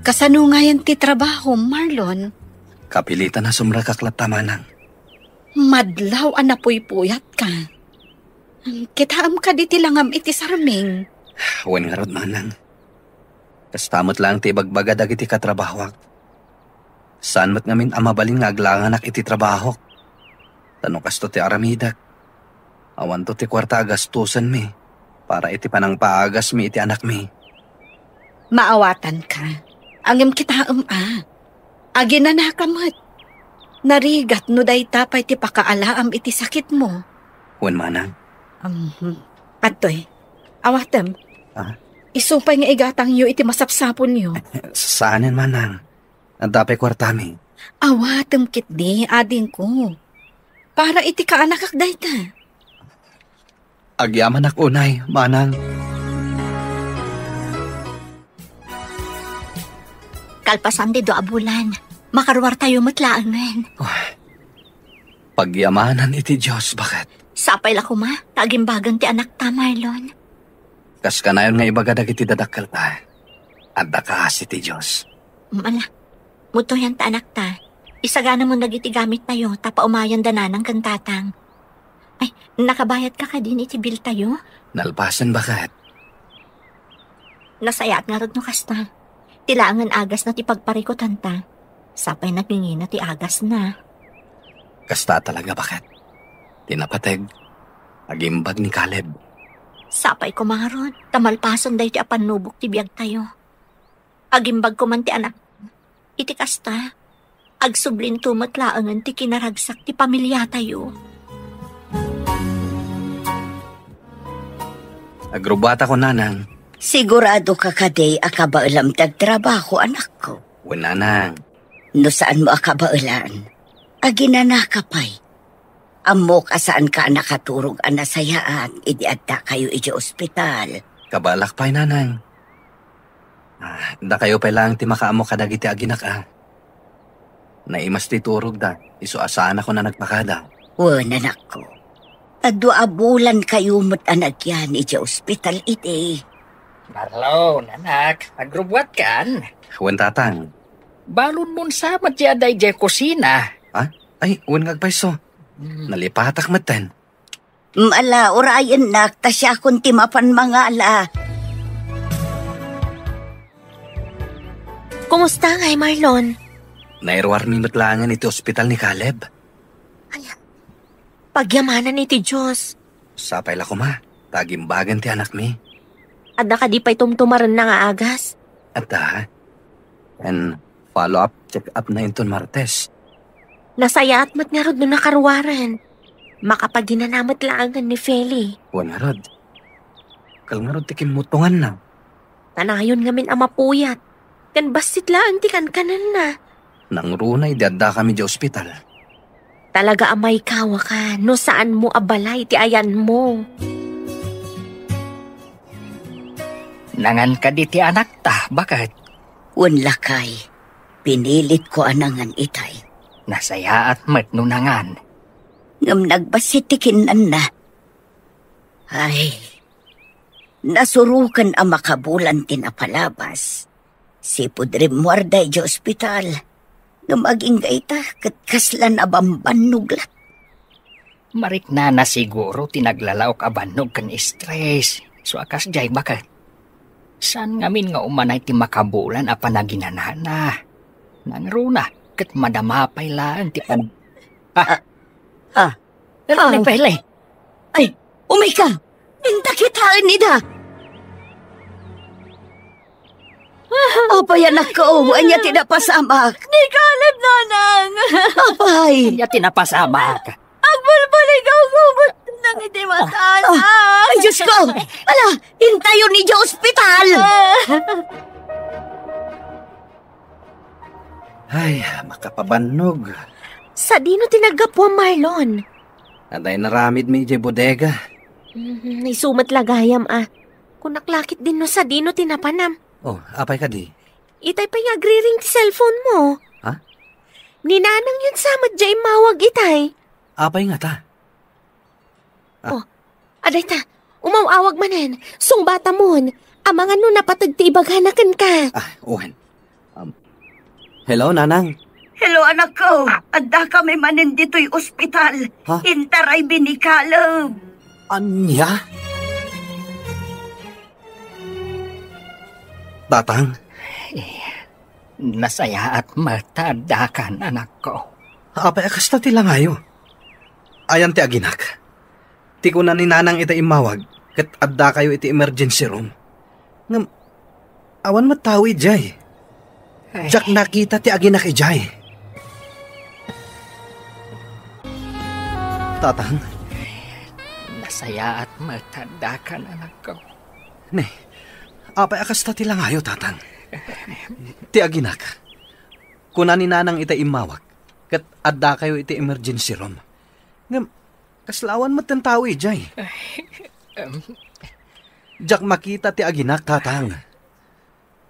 Kasano nga yan ti trabaho, Marlon? Kapilitan na sumrakaklat tamanang. Madlaw anapoy-puyat ka. Kitaam ka di tilangam iti sarming. Wen nga rod manang. Kastamot lang ti bagbaga iti katrabahwak. Saan mat ngamin amabalin nga aglanganak iti trabaho. Tanong kasto ti aramidak. Awan to ti kwarta agastusan mi. Para iti panang paagas mi iti anak mi. Maawatan ka. Angim kitaam Agi na nakamat. Narigat no day tapay ti pakaalaam iti sakit mo. Wen manang. Atoy, awatam. Isupay nga igatang yu iti masapsapon yu. Saanin manang? Ang dapay kwartami. Awatam kitdi, ading ko. Para iti kaanak akday ta. Agyaman ak unay, manang. Kalpasan di do abulan. Makaruwar tayo matlaangan. Pagyamanan iti Diyos, bakit? Sapay la kuma, tagimbagan ti anak ta, Marlon. Kas kanayon nga ibagadag iti dadakkel ta. Adda ka si ti Diyos. Mala, muto yan ta anak ta. Isagana mo nagiti gamit tayo, tapa umayan dananang kantatang. Ay, nakabayad ka din iti bill tayo? Nalpasan bakit? Nasayat nga rod no kasta. Tilaangan agas na ti pagparikutan ta. Sapay nagingin na ti agas na. Kasta talaga bakit? Tinapateg. Agimbag ni Caleb. Sapay ko mga ron. Tamalpasan dahi ti apanubok ti biyag tayo. Agimbag ko man ti anak. Iti kasta. Agsublin tumatlaangan ti kinaragsak ti pamilya tayo. Agrubata ko nanang. Sigurado ka kaday akabaalam tagtrabaho, anak ko. Nanang. No saan mo akabaalan? Aginana ka pa'y. Amo ka saan ka nakaturog anasayaan, idi adda kayo iti ospital. Kabalak pa'y nanang. Da kayo pa lang ti makaamo kadagiti aginak Naimas ti turog da, iso asaan ako na nagpakada. Anak ko. Adwa abulan kayo mo't anak yan iti ospital iti. Marlon, anak, agrubwat kan? Wen tatang. Balon mon sa matyaday jay kusina. Ay, wen ngagpaiso. Nalipatak matan. Mala, orayan nak, tasya kun timapan mangala. Kumusta nga, Marlon? Nairwar mi matlangan iti ospital ni Caleb. Pagyamanan iti Diyos. Sapay la ko ma, tagimbagan ti anak mi. Adda ka di pa'y tumtumaran na nga agas. And follow-up, check-up na inton Martes. Nasaya at mat nga rod no nakaruwaran. Makapagginanamat laangan ni Feli. Wan nga rod. Kal nga rod tikim mutungan na. Tanayon nga min amapuyat. Kan basit lang ti kanan na. Nang runay, dadda kami di ospital. Talaga amay kawa ka, no saan mo abalay ti ayan mo. Nangan ka di ti anak ta, bakit? Wan lakay. Pinilit ko anangan itay. Nasaya at matnunangan. Ngam nagbasitikinan na. Ay, nasurukan ang makabulan tinapalabas. Si Pudrim Muarday di ospital. Ngam aging gaita katkaslan abamban nuglat. Marik na siguro tinaglalaok abanog kan stress. So akas jay bakit? Saan ngamin nga umanay ti makabulan apa naginanana? Nangruna, kat madamapay lang ti pan... Pele. Ay, umay ka! Intakitaan nida! Apay anak ko, anya tinapasamak. Ni Caleb, nanang! Apay! Kanya tinapasamak. Ang balbalik ako, ba't nang hindi matala? Ay, Diyos ko! Ala, hintayo ni Diyos ospital! Ay, makapabanog. Sa dino tinagapwa, Marlon? Aday naramid mi ije bodega. Isumat lagayam Kung naklakit din no sa dino tinapanam. Oh, apay ka di? Itay pa yung agri-ring ti cellphone mo. Ha? Ninanang yun samad jay mawag itay. Apay nga ta. Aday ta, umawawag manen. Sung bata mon, amang ano napatagtibaganakan ka. Uwan. Hello, nanang. Hello, anak ko. Adda kami manin dito'y ospital. Ha? Intaray binikalog. Anya? Tatang? Nasaya at matadakan, anak ko. Apay akasta ti langayo. Ayan ti aginak. Ti ko na ni nanang ita imawag, kat adda kayo iti emergency room. Ngam, awan matawi jay. Jak nakita ti aginak ijay. Tatang? Nasaya at matadakan, anak ko. Ne, apay akasta ti langayo, tatang. Ti aginak. Kuna ni nanang ita imawag, kat adda kayo iti emergency room. Ngam, kaslawan matantawi jay. Jak makita ti aginak, tatang.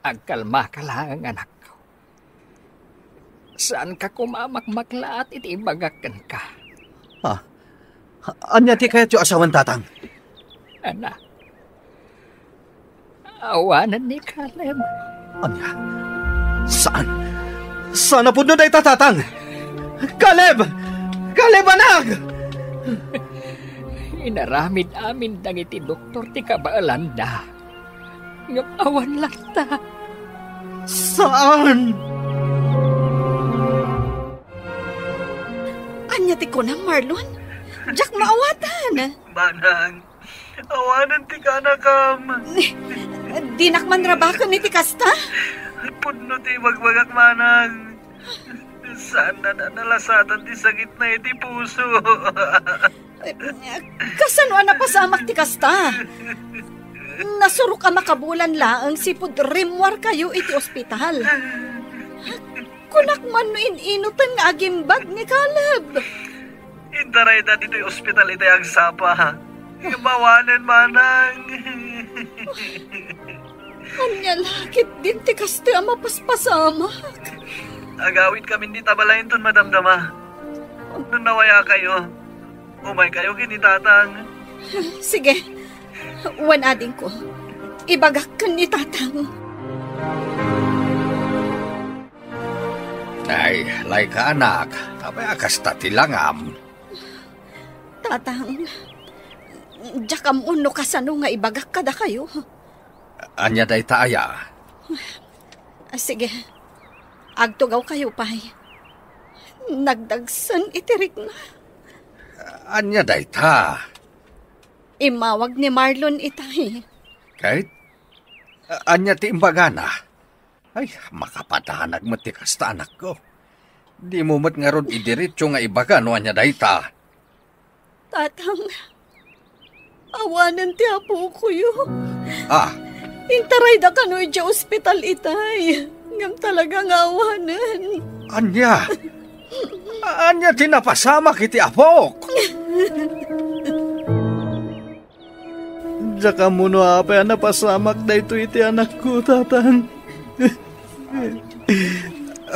Agkalma ka lang, anak ko. Saan ka kumamakmakla at itibagakan ka? Anya ti kayat yung asawan, tatang? Anak, awanan ni Caleb. Anya? Saan? Saan na po doon ay tatang? Caleb! Caleb, anak! Inaramid amin dang iti doktor ti kabaalanda. Ngam awan lang ta. Saan? Anya ti ko na, Marlon? Jack maawatan. Manang, awanan ti ka na kam. Di nakman rabakan ni ti kasta? Puno ti magbagak, manang. Saan na nalasatan ti sakit na iti puso? Kasano na pasamak ti kasta? Nasuro ka makabulan laang si Pudrimwar kayo iti ospital. Kunak man no ininutan nga agimbag ni Caleb. Intaray na dito'y ospital itay ang sapa. Kabawanan, manang. Anya lakit din ti kaste ang mapaspasamak. Agawid kami di tabalayin ton, madamdama. Nung nawaya kayo, umay kayo kinitatang. Sige, wanading ko. Ibagak ka ni tatang. Ay, lay ka anak. Tapay akas tatilangam. Tatang, jakam uno kasano nga ibagak kada kayo. Anya day taya. Sige, agtugaw kayo pay. Nagdagsan itirik na. Anya day ta. Imawag ni Marlon itay. Kahit, anya ti imbagana. Ay, makapatanag matikas ta anak ko. Di mo mat nga ron idiritso nga ibaga no anya day ta. Tatang, awanan ti apo ko yun. Intaray da ka no dya ospital itay. Ngam talaga nga awanan. Anya? Anya tinapasama kiti apok? Jaka mo no apay napasamak da ito iti anak ko, tatang.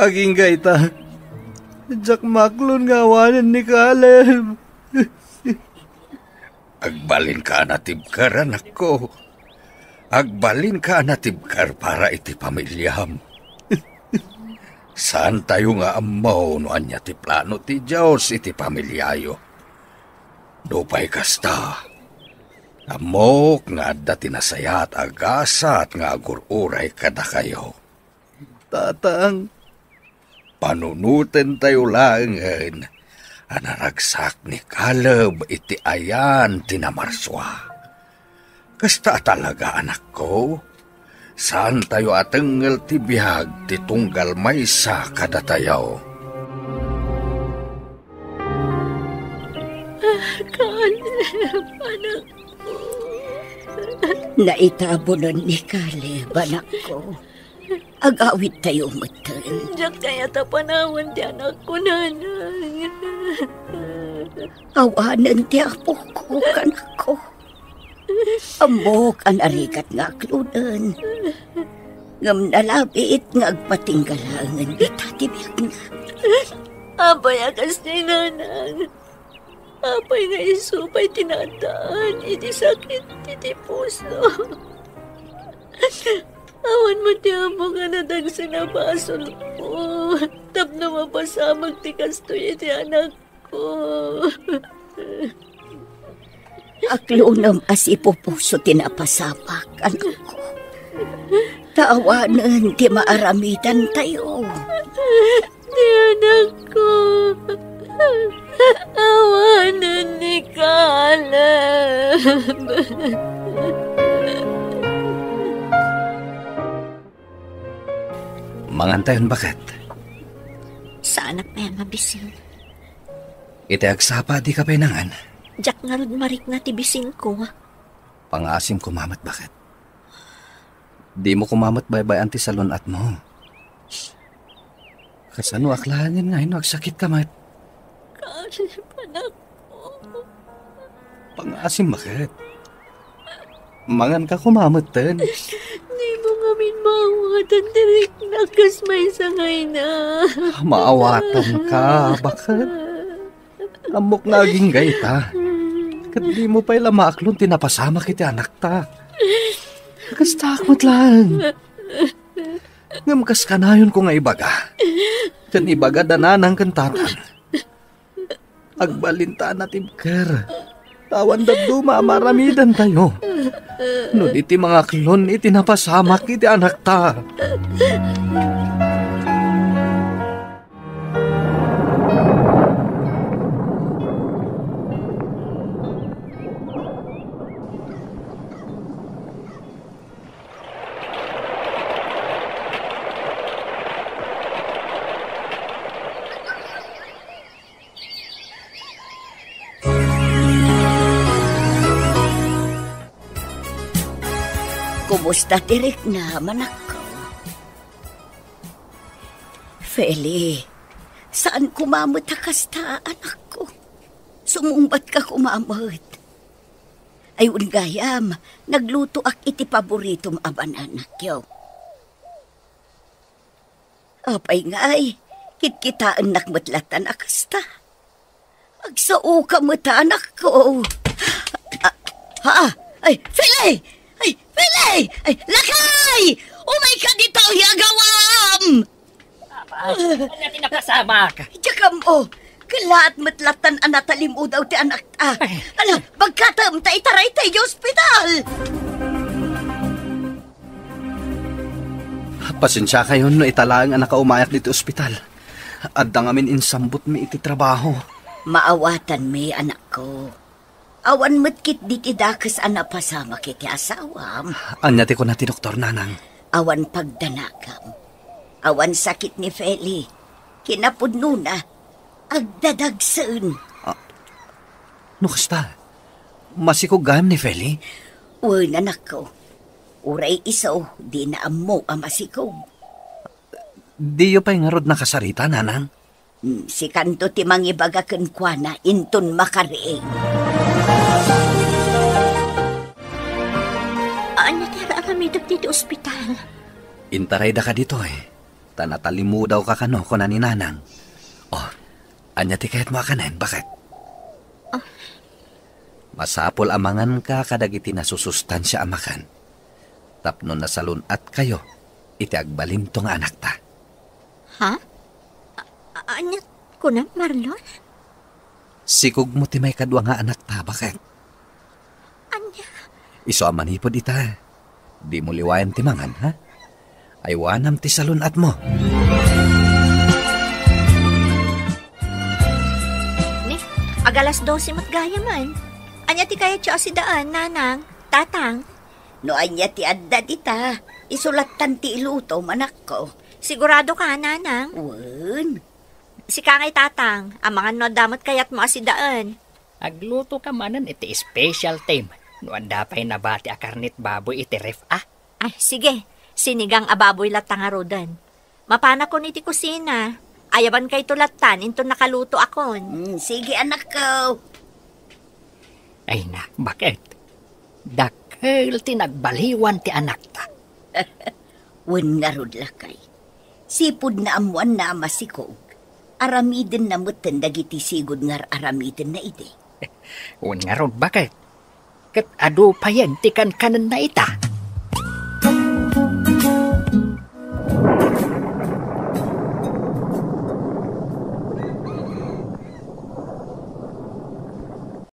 Aging gaita. Jack Maklon nga awanan ni Caleb. Agbalin ka na tibkar, anak ko. Agbalin ka na tibkar para iti pamilyam. Saan tayo nga amaw no anya ti plano ti Diyos iti pamilyayo. Dupay kasta. Amok nga adda tinasayat agasat nga agururay kada kayo. Tatang, panunutin tayo langan. Anaragsak ni Caleb iti ayan tinamarswa. Kasta talaga anak ko. Saan tayo atengel ti bihag ti tunggal maysa kada tayo? Caleb, anak ko. Naitabunan ni Caleb, anak ko. Agawit tayo matan. Diyak kaya tapanawan di anak ko, nanay. Awanan ti apo ko, anak ko. Amok ang arikat nga kludan. Ngam nalabit nga agpatinggalangan itatibig nga. Apay akas ni nanang. Apay nga isupay tinataan. Iti sakit, iti puso. Awan mo ti amo nga nadag sinabasol ko. Tapno mapasamag ti kastoy iti anak ko. Aklunam as ipupuso tinapasapak, anak ko. Taawanan ti maaramidan tayo. Ti anak ko. Awanan ni Caleb. Mangantayon bakit? Sa anak na yan mabising. Iti agsapa di ka painangan. Jack nga marik na tibising ko. Pangasim kumamat bakit? Di mo kumamat baybay anti salon at mo. Kasano aklahanin nga agsakit ka mat. Caleb, anak ko. Pangasim bakit? Mangan ka kumamatan. Di mo ngamin maawatan tirik na kas may sangay na. Maawatan ka, bakit? Amok naging gaita. Kat di mo pa'y lamaklon tinapasama kiti anak ta. Kastakot lang. Ngamkas ka na yun ko nga ibaga. Kan ibaga dananang kantatan. Agbalinta na tibker. Tawan daduma maramidan tayo. No iti mga klon iti napasama kiti anak ta. Kumusta tirik na, manak ko? Feli, saan kumamot kasta, anak ko? Sumumbat ka kumamot. Ayun gayam, nagluto ak iti paboritom aban anak yo. Apay ngay, kitkitaan nakmatlatan akasta. Agsao ka mata, anak ko. Ay, Feli! Ay, Pele! Ay, lakay! Umay ka dito, yagawam! Ano tinapasama ka? Tiyakam o, kalat matlatan anatalim o daw ti anak ta. Ala, bagkatam ta itaray tayo ospital! Pasensya kayo no italaang anak ka umayak dito ospital. Adda ngamin insambot mi iti trabaho. Maawatan mi, anak ko. Awan matkit di tidakas anapasama kiti asawam. Anyati ko na ti Doktor Nanang. Awan pagdanakam. Awan sakit ni Feli. Kinapudno na. Agdadagsan. Nukasta? Masikogam ni Feli? Uwan, anak ko. Uray isaw, di na amo ang masikog. Di yo pa'y ngarod na kasarita, Nanang? Si kanto ti mangibagakan kwa na inton makariing. Anya tira aramidap dito ospital. Intaray da ka dito eh. Tanatalimu daw ka kano ko na ni Nanang. Oh, anya ti kahit mo akanen, bakit? Masapol amangan ka kadagiti nasusustansya amakan. Tapno nasalun at kayo, iti agbalin tong anak ta. Ha? Anya ko na, Marlon? Sikog mo ti may kadwa nga anak ta, bakit? Anya? Iso amanipod ita. Di mo liwayan ti mangan, ha? Aywanam ti salun at mo. Ni, agalas 12 matgaya man. Anya ti kaya tiyo asidaan, Nanang, Tatang. No anya ti adda dita, isulatan ti iluto manak ko. Sigurado ka, Nanang? Wen. Si Kangay Tatang, amangan no damot kayat mo asidaan. Agluto ka manan iti special time. No anda pa'y nabati a karnit baboy iti ref Ay, sige. Sinigang ababoy latang arudan. Mapana ko niti kusina. Ayaban kay tulatan, into nakaluto akon. Sige anak ko. Ay na, bakit? Dakil tinagbaliwan ti anak ta. Wen nga rod lakay. Sipod na amuan na masikog. Aramiden na mutan dagiti sigod ngar aramiden na ide. Un nga ron, bakit? Kat ado pa yan ti kanan na ita.